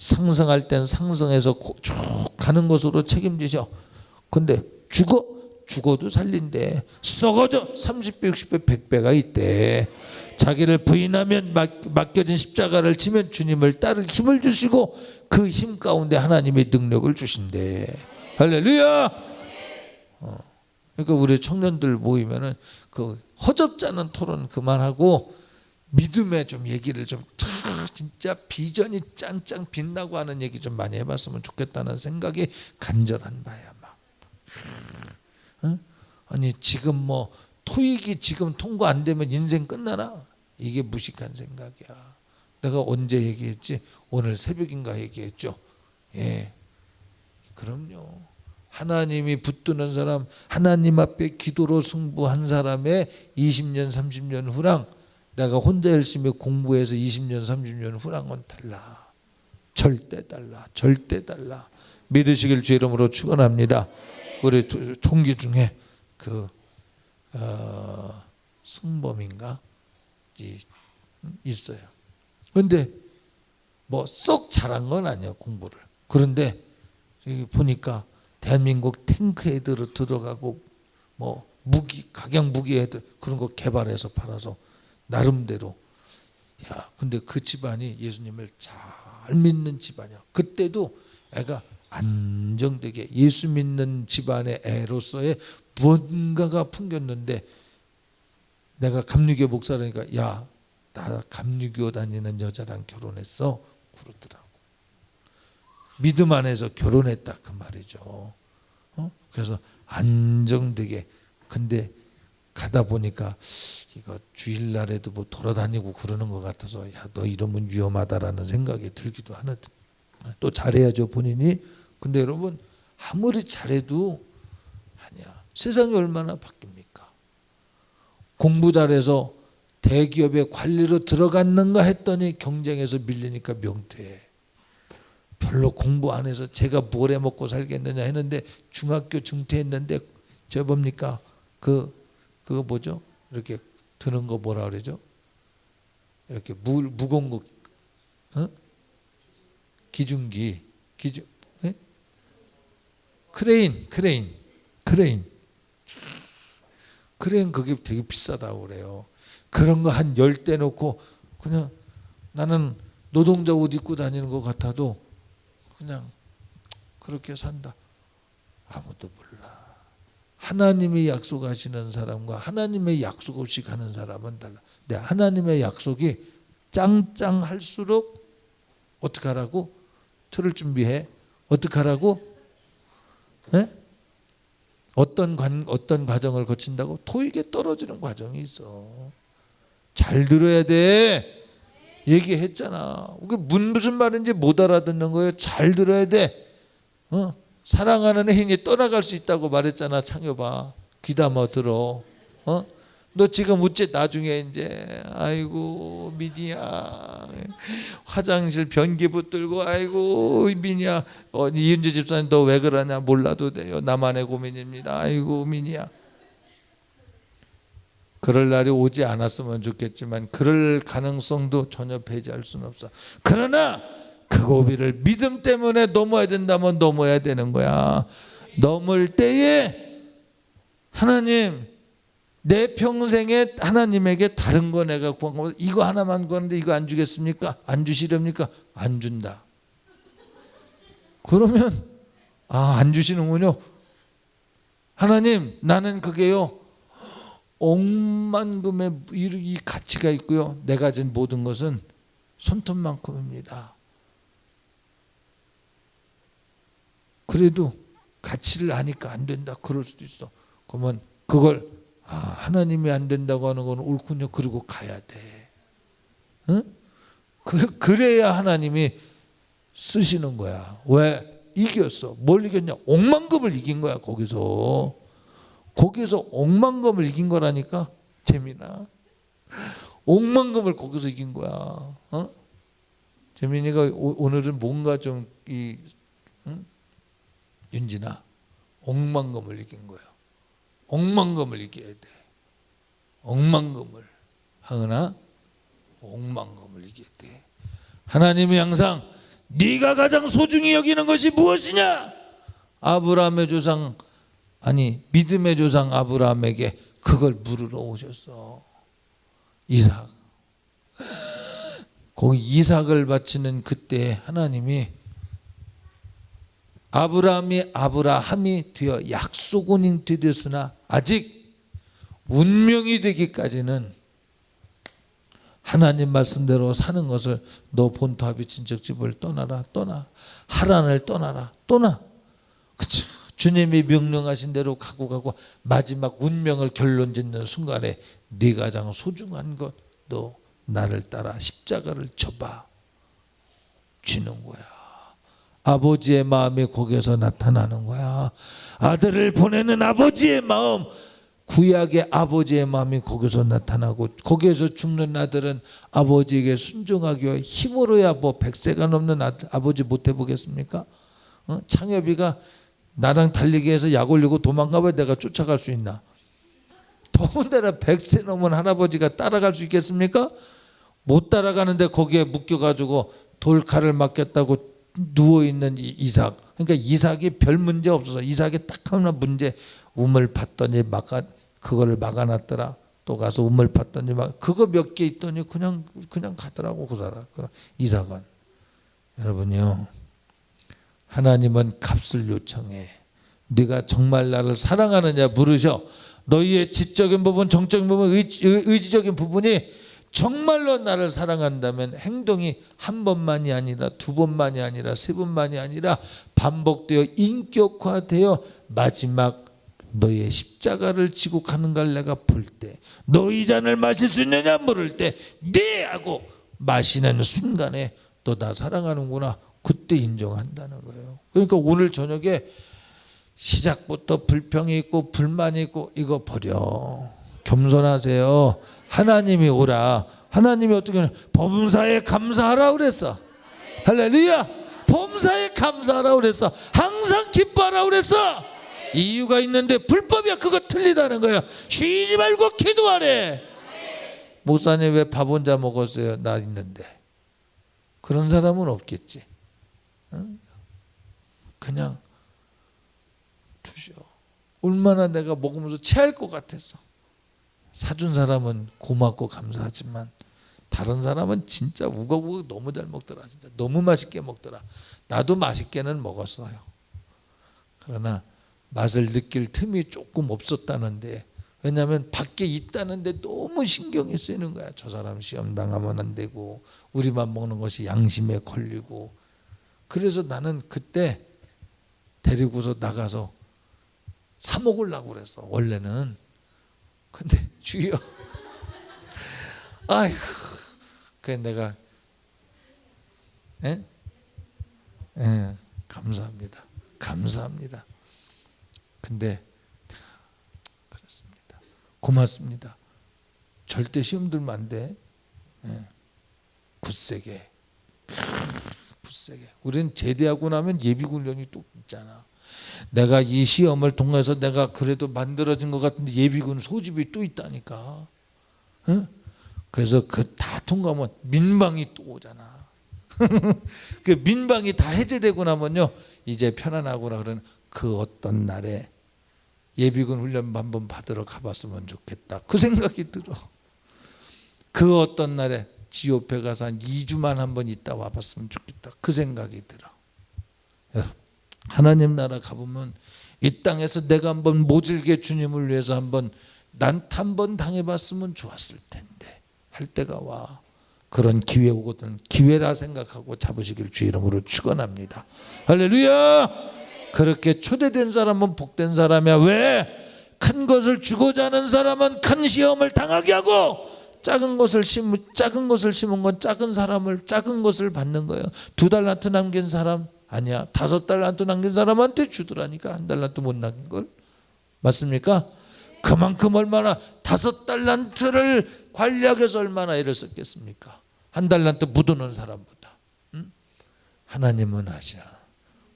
상승할 땐 상승해서 쭉 가는 것으로 책임지셔. 근데 죽어도 살린대. 썩어져 30배 60배 100배가 있대. 자기를 부인하면 맡겨진 십자가를 지면 주님을 따를 힘을 주시고 그 힘 가운데 하나님의 능력을 주신대. 할렐루야. 그러니까 우리 청년들 모이면은 그 허접잖은 토론 그만하고 믿음의 좀 얘기를 좀 진짜 비전이 짱짱 빛나고 하는 얘기 좀 많이 해봤으면 좋겠다는 생각이 간절한 바야. 막 아니 지금 뭐 토익이 지금 통과 안 되면 인생 끝나나? 이게 무식한 생각이야. 내가 언제 얘기했지? 오늘 새벽인가 얘기했죠. 예, 그럼요. 하나님이 붙드는 사람, 하나님 앞에 기도로 승부한 사람의 20년 30년 후랑 내가 혼자 열심히 공부해서 20년 30년 후랑은 달라. 절대 달라. 절대 달라. 믿으시길 주 이름으로 축원합니다. 우리 동기 중에 그 승범인가 있어요. 그런데 뭐 썩 잘한 건 아니에요 공부를. 그런데 여기 보니까 대한민국 탱크에 들어가고 뭐 무기 각양 무기 애들 그런 거 개발해서 팔아서 나름대로. 야, 근데 그 집안이 예수님을 잘 믿는 집안이야. 그때도 애가 안정되게 예수 믿는 집안의 애로서의 무언가가 풍겼는데 내가 감리교 목사라니까 야, 나 감리교 다니는 여자랑 결혼했어 그러더라고. 믿음 안에서 결혼했다 그 말이죠. 그래서 안정되게. 근데 가다 보니까 이거 주일날에도 뭐 돌아다니고 그러는 것 같아서 야, 너 이러면 위험하다라는 생각이 들기도 하는데 또 잘해야죠 본인이. 근데 여러분 아무리 잘해도 아니야. 세상이 얼마나 바뀝니까? 공부 잘해서 대기업의 관리로 들어갔는가 했더니 경쟁에서 밀리니까 명퇴해. 별로 공부 안 해서 제가 뭘 해 먹고 살겠느냐 했는데 중학교 중퇴했는데 저 뭡니까? 그거 뭐죠? 이렇게 드는 거 뭐라 그러죠? 이렇게 무거운 거, 기중기, 예? 크레인 그게 되게 비싸다고 그래요. 그런 거 한 10대 놓고 그냥 나는 노동자 옷 입고 다니는 것 같아도 그냥 그렇게 산다. 아무도 몰라. 하나님이 약속하시는 사람과 하나님의 약속 없이 가는 사람은 달라. 근데 하나님의 약속이 짱짱할수록 어떻게 하라고? 틀을 준비해. 어떻게 하라고? 네? 어떤 과정을 거친다고? 토익에 떨어지는 과정이 있어. 잘 들어야 돼. 얘기했잖아. 그게 무슨 말인지 못 알아듣는 거예요. 잘 들어야 돼. 사랑하는 애인이 떠나갈 수 있다고 말했잖아. 창여봐. 귀담아 들어. 너 지금 어째 나중에 이제 아이고 미니야 화장실 변기 붙들고 아이고 미니야 이은주 집사님 너 왜 그러냐 몰라도 돼요. 나만의 고민입니다. 아이고 미니야. 그럴 날이 오지 않았으면 좋겠지만 그럴 가능성도 전혀 배제할 수는 없어. 그러나 그 고비를 믿음 때문에 넘어야 된다면 넘어야 되는 거야. 넘을 때에 하나님 내 평생에 하나님에게 다른 거 내가 구한 거 이거 하나만 구하는데 이거 안 주겠습니까? 안 주시렵니까? 안 준다. 그러면 안 주시는군요. 하나님 나는 그게요 억만금의 이 가치가 있고요. 내가 가진 모든 것은 손톱만큼입니다. 그래도 가치를 아니까 안 된다. 그럴 수도 있어. 그러면 그걸 하나님이 안 된다고 하는 건 옳군요. 그리고 가야 돼. 응? 그래야 하나님이 쓰시는 거야. 왜? 이겼어. 뭘 이겼냐? 억만금을 이긴 거야. 거기서 억만금을 이긴 거라니까. 재민아 억만금을 거기서 이긴 거야. 재민이가 오늘은 뭔가 좀 윤진아 억만금을 이긴 거야. 억만금을 이겨야 돼. 억만금을. 하은아 억만금을 이겨야 돼. 하나님이 항상 네가 가장 소중히 여기는 것이 무엇이냐? 아브라함의 조상 믿음의 조상 아브라함에게 그걸 물으러 오셨어. 이삭. 거기 이삭을 바치는 그때 하나님이 아브라함이 되어 약속은 잉태되었으나 아직 운명이 되기까지는 하나님 말씀대로 사는 것을 너 본토 아비 친척집을 떠나 하란을 떠나라. 그쵸? 주님이 명령하신 대로 가고 마지막 운명을 결론짓는 순간에 네 가장 소중한 것 너 나를 따라 십자가를 져봐. 쥐는 거야. 아버지의 마음이 거기에서 나타나는 거야. 아들을 보내는 아버지의 마음, 구약의 아버지의 마음이 거기서 나타나고 거기에서 죽는 아들은 아버지에게 순종하기 위해 힘으로야 뭐 100세가 넘는 아버지 못 해보겠습니까? 창엽이가 나랑 달리기 해서 약 올리고 도망가면 내가 쫓아갈 수 있나? 더군다나 100세 넘은 할아버지가 따라갈 수 있겠습니까? 못 따라가는데 거기에 묶여가지고 돌칼을 맞겠다고 누워있는 이삭. 그러니까 이삭이 별 문제 없어서 이삭이 딱 하나 문제 우물 팠더니 그거를 막아놨더라. 또 가서 우물 팠더니 그거 몇 개 있더니 그냥 가더라고 그 사람. 이삭은. 여러분요. 하나님은 값을 요청해. 네가 정말 나를 사랑하느냐 물으셔. 너희의 지적인 부분, 정적인 부분, 의지적인 부분이 정말로 나를 사랑한다면 행동이 한 번만이 아니라 두 번만이 아니라 세 번만이 아니라 반복되어 인격화되어 마지막 너희의 십자가를 지고 가는 걸 내가 볼 때 너희 잔을 마실 수 있느냐 물을 때 네 하고 마시는 순간에 또 나 사랑하는구나. 그때 인정한다는 거예요. 그러니까 오늘 저녁에 시작부터 불평이 있고 불만이 있고 이거 버려. 겸손하세요. 하나님이 오라. 하나님이 어떻게 하냐? 범사에 감사하라 그랬어. 할렐루야. 범사에 감사하라 그랬어. 항상 기뻐하라 그랬어. 이유가 있는데 불법이야. 그거 틀리다는 거야. 쉬지 말고 기도하래. 목사님 왜 밥 혼자 먹었어요? 나 있는데. 그런 사람은 없겠지. 그냥 주셔. 얼마나 내가 먹으면서 체할 것 같았어. 사준 사람은 고맙고 감사하지만 다른 사람은 진짜 우걱우걱 너무 잘 먹더라. 진짜 너무 맛있게 먹더라. 나도 맛있게는 먹었어요. 그러나 맛을 느낄 틈이 조금 없었다는데, 왜냐하면 밖에 있다는데 너무 신경이 쓰이는 거야. 저 사람 시험 당하면 안 되고 우리만 먹는 것이 양심에 걸리고. 그래서 나는 그때 데리고서 나가서 사 먹으려고 그랬어 원래는. 근데 주여 아이고, 그래 내가 감사합니다. 감사합니다. 근데 그렇습니다. 고맙습니다. 절대 시험 들면 안 돼. 굳세게. 굳세게. 우리는 제대하고 나면 예비훈련이 또 있잖아. 내가 이 시험을 통해서 내가 그래도 만들어진 것 같은데 예비군 소집이 또 있다니까. 그래서 그 다 통과하면 민방이 또 오잖아. 그 민방이 다 해제되고 나면요, 이제 편안하구나. 그러는 그 어떤 날에 예비군 훈련 한번 받으러 가봤으면 좋겠다. 그 생각이 들어. 그 어떤 날에 지오페 가서 한 2주만 한번 있다 와봤으면 좋겠다. 그 생각이 들어. 하나님 나라 가보면 이 땅에서 내가 한번 모질게 주님을 위해서 한번 난타 한번 당해봤으면 좋았을 텐데 할 때가 와. 그런 기회 오거든. 기회라 생각하고 잡으시길 주 이름으로 축원합니다. 할렐루야. 그렇게 초대된 사람은 복된 사람이야. 왜? 큰 것을 주고자 하는 사람은 큰 시험을 당하게 하고, 작은 것을 심은 건 작은 것을 받는 거예요. 2달란트 남긴 사람 아니야. 5달란트 남긴 사람한테 주더라니까. 1달란트 못 남긴 걸. 맞습니까? 그만큼 얼마나 5달란트를 관리하기 위해서 얼마나 애를 썼겠습니까? 1달란트 묻어놓은 사람보다. 하나님은 아셔.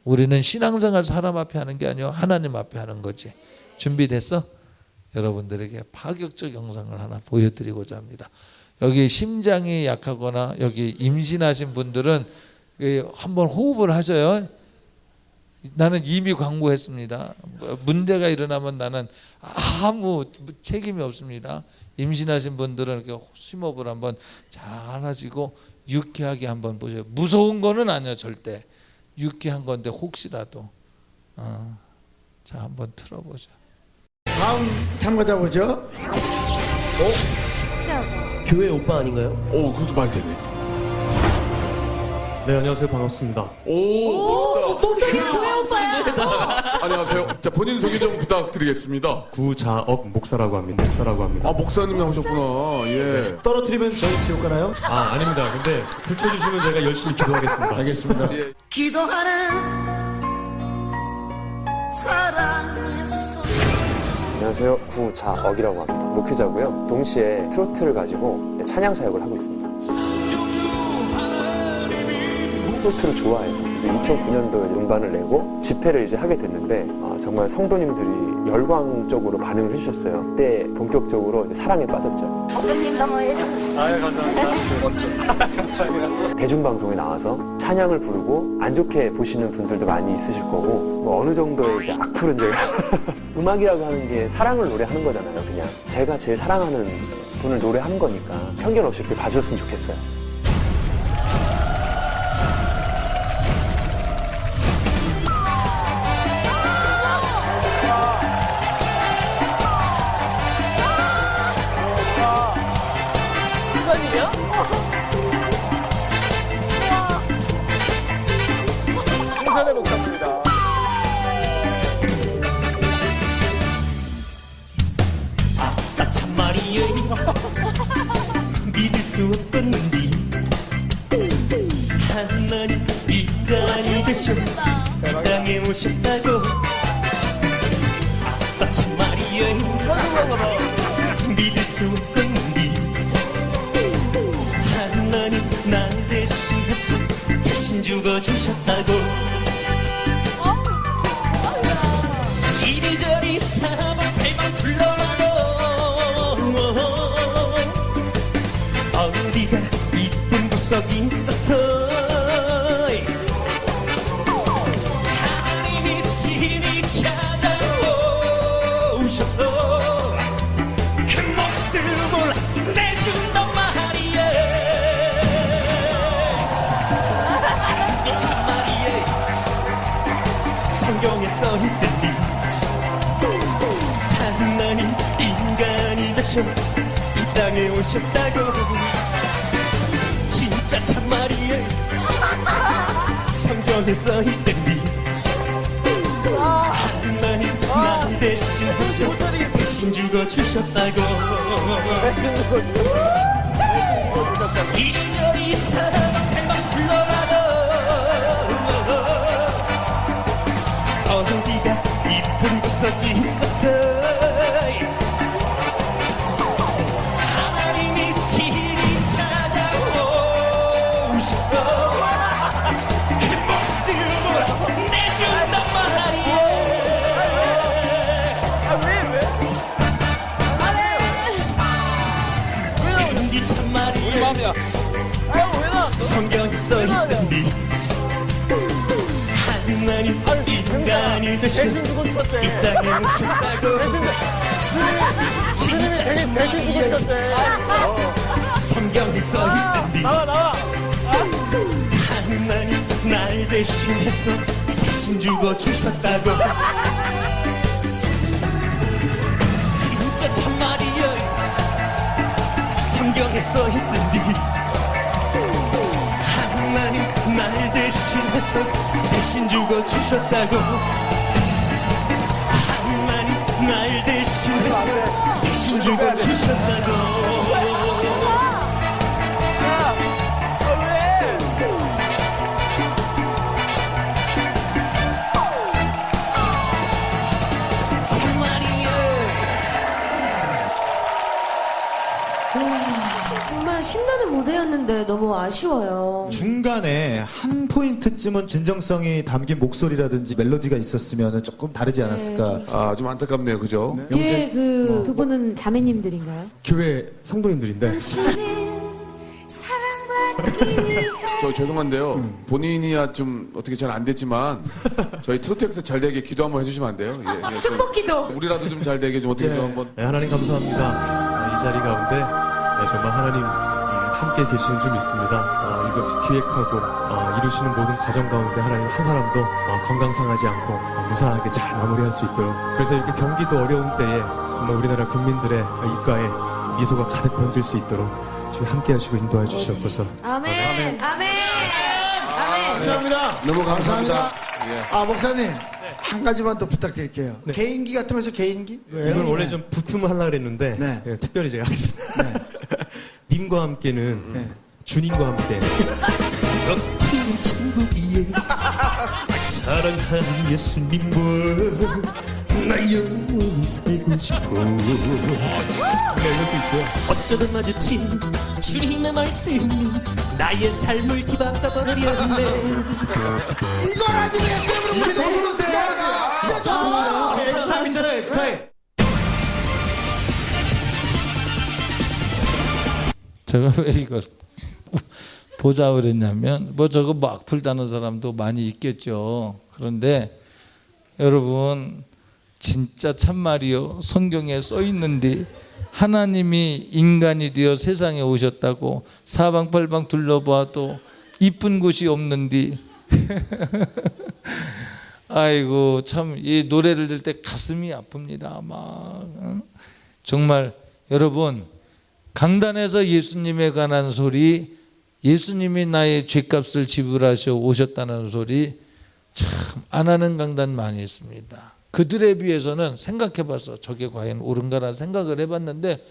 우리는 신앙생활 사람 앞에 하는 게 아니고 하나님 앞에 하는 거지. 준비됐어? 여러분들에게 파격적 영상을 하나 보여드리고자 합니다. 여기 심장이 약하거나 여기 임신하신 분들은 한번 호흡을 하셔요. 나는 이미 광고했습니다. 문제가 일어나면 나는 아무 책임이 없습니다. 임신하신 분들은 이렇게 심호흡을 한번 잘 하시고 유쾌하게 한번 보세요. 무서운 거는 아니야 절대. 유쾌한 건데 혹시라도 자 한번 틀어보죠. 다음 참가자 보죠. 십자가. 교회 오빠 아닌가요? 오, 그것도 말이 되네. 네, 안녕하세요. 반갑습니다. 오, 멋있다. 목소리 교회 오빠야. 안녕하세요. 자, 본인 소개 좀 부탁드리겠습니다. 구자억 목사라고 합니다. 아, 목사님이 하셨구나. 예. 떨어뜨리면 저희 지옥 가나요? 아, 아닙니다. 근데 붙여주시면 제가 열심히 기도하겠습니다. 알겠습니다. 예. 기도하는 사랑의 손. 안녕하세요. 구자억이라고 합니다. 목회자고요. 동시에 트로트를 가지고 찬양 사역을 하고 있습니다. 트로트를 좋아해서 2009년도에 음반을 내고 집회를 이제 하게 됐는데 정말 성도님들이 열광적으로 반응을 해주셨어요. 그때 본격적으로 이제 사랑에 빠졌죠. 목사님 너무 아유, 감사합니다. 대중방송에 나와서 찬양을 부르고 안 좋게 보시는 분들도 많이 있으실 거고, 뭐 어느 정도의 이제 악플은 제가 음악이라고 하는 게 사랑을 노래하는 거잖아요. 그냥 제가 제일 사랑하는 분을 노래하는 거니까 편견 없이 이렇게 봐주셨으면 좋겠어요. 홍산의 목사입니다. 나 참말이여 믿을 수 없었는데 하나님 인간이 되셔 이 땅에 오셨다고. 나 참말이여 믿을 수 없었는데 죽어주셨다고 이리저리 사방팔방 둘러봐도 어디가 이쁜 구석이 있어서 하나님이 친히 찾아오셔서 그 목숨을 내준단 말이야. 이 참말이야. 성경에 써있듯이 하나님 인간이 되셔 이 땅에 오셨다고. 진짜 참말이야. 성경에 써있듯이 하나님 나 대신해서 대신 죽어주셨다고. 이리저리 사방팔방 불러봐도 어디가 이쁜 구석이 있었어. 하나님이 친히 찾아오셔서 그 목숨을 내준단 말이야. 이 참말이야. 성경에 써있던디 하나님 인간이 되신 이 땅에 오셨다고. 진짜 참말이야. 성경에 써있던디 하나님 날 대신해서 대신 죽어주셨다고. 진짜 참말이야. 성경에 써있던디 하나님 날 대신해서 대신 죽어주셨다고. 하나님 날 대신해서 대신 죽어주셨다고. 정말 신나는 무대였는데 너무 아쉬워요. 중간에 한 포인트쯤은 진정성이 담긴 목소리라든지 멜로디가 있었으면 조금 다르지 않았을까. 아, 좀 안타깝네요. 그죠? 뒤에 그 두 분은 자매님들인가요? 교회 성도님들인데 저 죄송한데요. 본인이야 좀 어떻게 잘 안 됐지만 저희 트로트엑스 잘 되게 기도 한번 해주시면 안 돼요? 예, 축복기도. 우리라도 좀 잘 되게 좀 어떻게 좀 한번. 네, 하나님 감사합니다. 이 자리 가운데 정말 하나님 함께 계시는 줄 믿습니다. 이것을 기획하고 이루시는 모든 과정 가운데 하나님 한 사람도 건강 상하지 않고 무사하게 잘 마무리할 수 있도록. 그래서 이렇게 경기도 어려운 때에 정말 우리나라 국민들의 입가에 미소가 가득 번질 수 있도록 주님 함께 하시고 인도해 주시옵소서. 아멘. 아멘. 감사합니다. 너무 감사합니다. 아, 목사님. 한 가지만 더 부탁드릴게요. 개인기 같은 거에서 개인기? 이건 원래 좀 붙으면 하려고 그랬는데 네. 예, 특별히 제가 하겠습니다. 님과 함께는 주님과 함께 넌 천국이에 사랑하는 예수님과 나 영원히 살고 싶어. 멜로디 있고요. 어쩌다 마주친 주님의 말씀이 나의 삶을 뒤바꿔버렸네. 이걸 하기 위해서 우리 너무 엑스타임이잖아요, 엑스타임. 제가 왜 이걸 보자 그랬냐면 뭐 저거 뭐 악플다는 사람도 많이 있겠죠. 그런데 여러분 진짜 참말이요. 성경에 써 있는데 하나님이 인간이 되어 세상에 오셨다고 사방팔방 둘러봐도 이쁜 곳이 없는데 아이고 참 이 노래를 들 때 가슴이 아픕니다. 막 정말 여러분 강단에서 예수님에 관한 소리, 예수님이 나의 죄값을 지불하셔 오셨다는 소리 참 안 하는 강단 많이 있습니다. 그들에 비해서는 생각해봐서 저게 과연 옳은가라는 생각을 해봤는데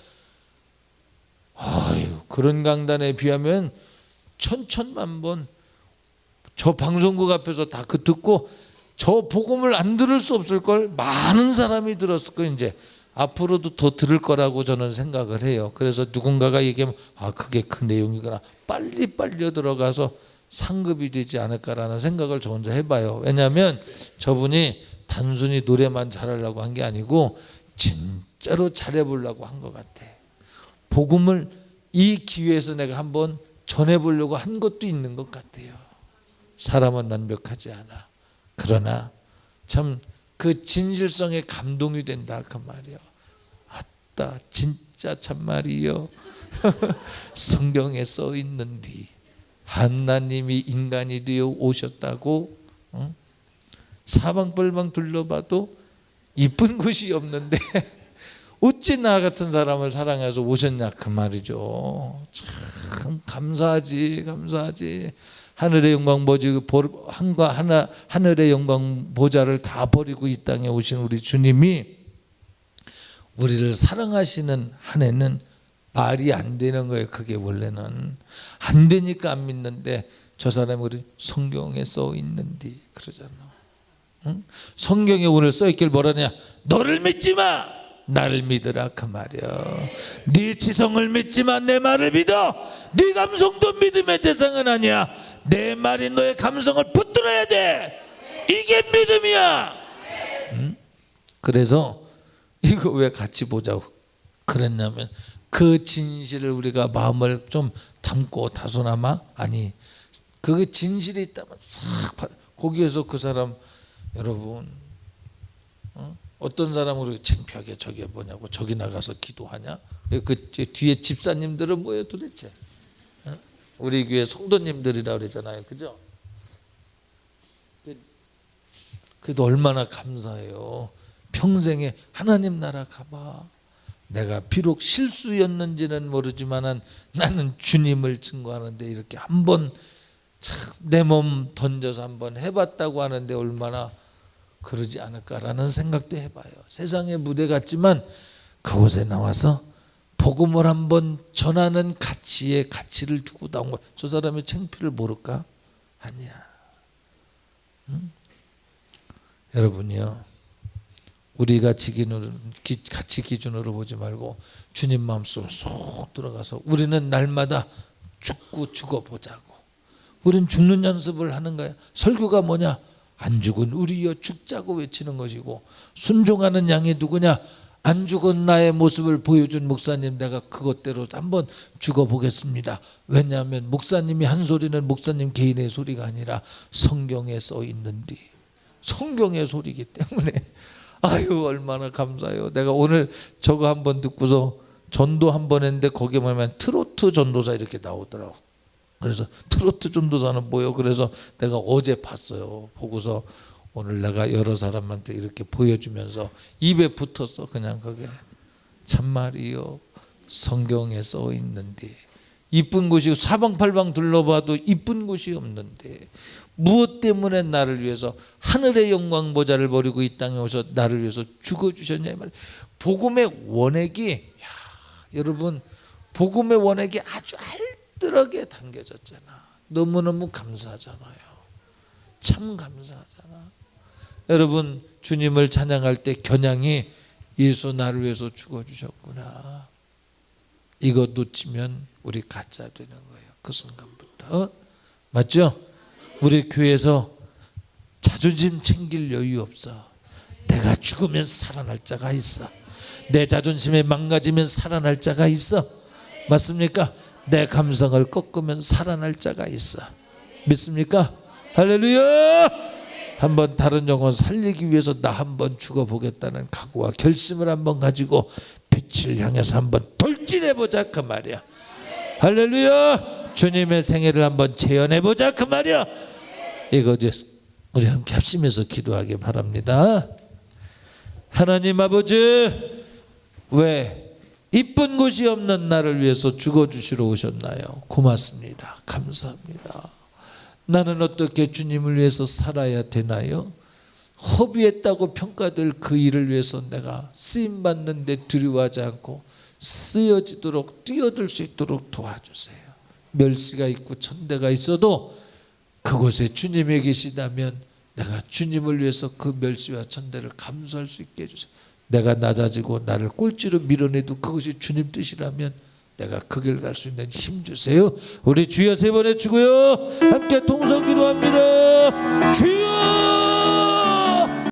아유 그런 강단에 비하면 천천만 번 저 방송국 앞에서 다 그 듣고 저 복음을 안 들을 수 없을 걸 많은 사람이 들었을 거 이제 앞으로도 더 들을 거라고 저는 생각을 해요. 그래서 누군가가 얘기하면 아 그게 그 내용이구나 빨리 들어가서 상급이 되지 않을까라는 생각을 저 혼자 해봐요. 왜냐하면 저분이 단순히 노래만 잘하려고 한 게 아니고 진짜로 잘해보려고 한 것 같아. 복음을 이 기회에서 내가 한번 전해보려고 한 것도 있는 것 같아요. 사람은 완벽하지 않아. 그러나 참 그 진실성에 감동이 된다 그 말이야. 아따 진짜 참말이요. 성경에 써 있는디 하나님이 인간이 되어 오셨다고. 사방팔방 둘러봐도 이쁜 곳이 없는데 어찌 나 같은 사람을 사랑해서 오셨냐 그 말이죠. 참 감사하지. 하늘의 영광 하늘의 영광 보좌를 다 버리고 이 땅에 오신 우리 주님이 우리를 사랑하시는 한 해는 말이 안 되는 거예요. 그게 원래는 안 되니까 안 믿는데 저 사람이 우리 성경에 써 있는디 그러잖아. 응? 성경에 오늘 써 있길 뭐라냐? 너를 믿지 마, 나를 믿으라 그 말이야. 네 지성을 믿지 마, 내 말을 믿어. 네 감성도 믿음의 대상은 아니야. 내 말이 너의 감성을 붙들어야 돼. 이게 믿음이야. 응? 그래서 이거 왜 같이 보자고 그랬냐면 그 진실을 우리가 마음을 좀 담고 다소나마 아니 그 진실이 있다면 싹 거기에서 그 사람 여러분 어떤 사람으로 창피하게 저게 뭐냐고 저기 나가서 기도하냐? 그 뒤에 집사님들은 뭐예요 도대체? 우리 교회 성도님들이라 그러잖아요, 그죠? 그래도 얼마나 감사해요. 평생에 하나님 나라 가봐. 내가 비록 실수였는지는 모르지만 나는 주님을 증거하는데 이렇게 한번 내 몸 던져서 한번 해봤다고 하는데 얼마나 그러지 않을까라는 생각도 해봐요. 세상의 무대 같지만 그곳에 나와서 복음을 한번 전하는 가치에 가치를 두고 나온 거야. 저 사람이 창피를 모를까? 아니야. 응? 여러분이요. 우리가 가치 기준으로 보지 말고 주님 마음속으로 쏙 들어가서 우리는 날마다 죽어보자고. 우린 죽는 연습을 하는 거야. 설교가 뭐냐? 안 죽은 우리여 죽자고 외치는 것이고 순종하는 양이 누구냐? 안 죽은 나의 모습을 보여준 목사님 내가 그것대로 한번 죽어보겠습니다. 왜냐하면 목사님이 한 소리는 목사님 개인의 소리가 아니라 성경에 써 있는디 성경의 소리이기 때문에 아유 얼마나 감사해요. 내가 오늘 저거 한번 듣고서 전도 한번 했는데 거기에 보면 트로트 전도사 이렇게 나오더라고. 그래서 트로트 전도사는 뭐요? 그래서 내가 어제 봤어요. 보고서 오늘 내가 여러 사람한테 이렇게 보여주면서 입에 붙었어. 그냥 그게 참말이요. 성경에 써 있는데 이쁜 곳이 사방팔방 둘러봐도 이쁜 곳이 없는데 무엇 때문에 나를 위해서 하늘의 영광 보좌를 버리고 이 땅에 오셔 나를 위해서 죽어주셨냐 이 말이에요. 복음의 원액이 여러분 복음의 원액이 아주 알뜰하게 담겨졌잖아. 너무너무 감사하잖아요. 참 감사하잖아. 여러분 주님을 찬양할 때 겨냥이 예수 나를 위해서 죽어주셨구나. 이거 놓치면 우리 가짜 되는 거예요. 그 순간부터. 맞죠? 우리 교회에서 자존심 챙길 여유 없어. 내가 죽으면 살아날 자가 있어. 내 자존심이 망가지면 살아날 자가 있어. 맞습니까? 내 감성을 꺾으면 살아날 자가 있어. 믿습니까? 할렐루야! 한번 다른 영혼 살리기 위해서 나 한번 죽어보겠다는 각오와 결심을 한번 가지고 빛을 향해서 한번 돌진해보자 그 말이야. 할렐루야! 주님의 생애를 한번 재현해보자 그 말이야. 이거 우리 함께 합심해서 기도하기 바랍니다. 하나님 아버지, 왜 이쁜 곳이 없는 나를 위해서 죽어주시러 오셨나요? 고맙습니다. 감사합니다. 나는 어떻게 주님을 위해서 살아야 되나요? 허비했다고 평가될 그 일을 위해서 내가 쓰임받는데 두려워하지 않고 쓰여지도록 뛰어들 수 있도록 도와주세요. 멸시가 있고 천대가 있어도 그곳에 주님이 계시다면 내가 주님을 위해서 그 멸시와 천대를 감수할 수 있게 해주세요. 내가 낮아지고 나를 꼴찌로 밀어내도 그것이 주님 뜻이라면 내가 그 길 갈 수 있는 힘 주세요. 우리 주여 3번 외치고요. 함께 통성 기도합니다. 주여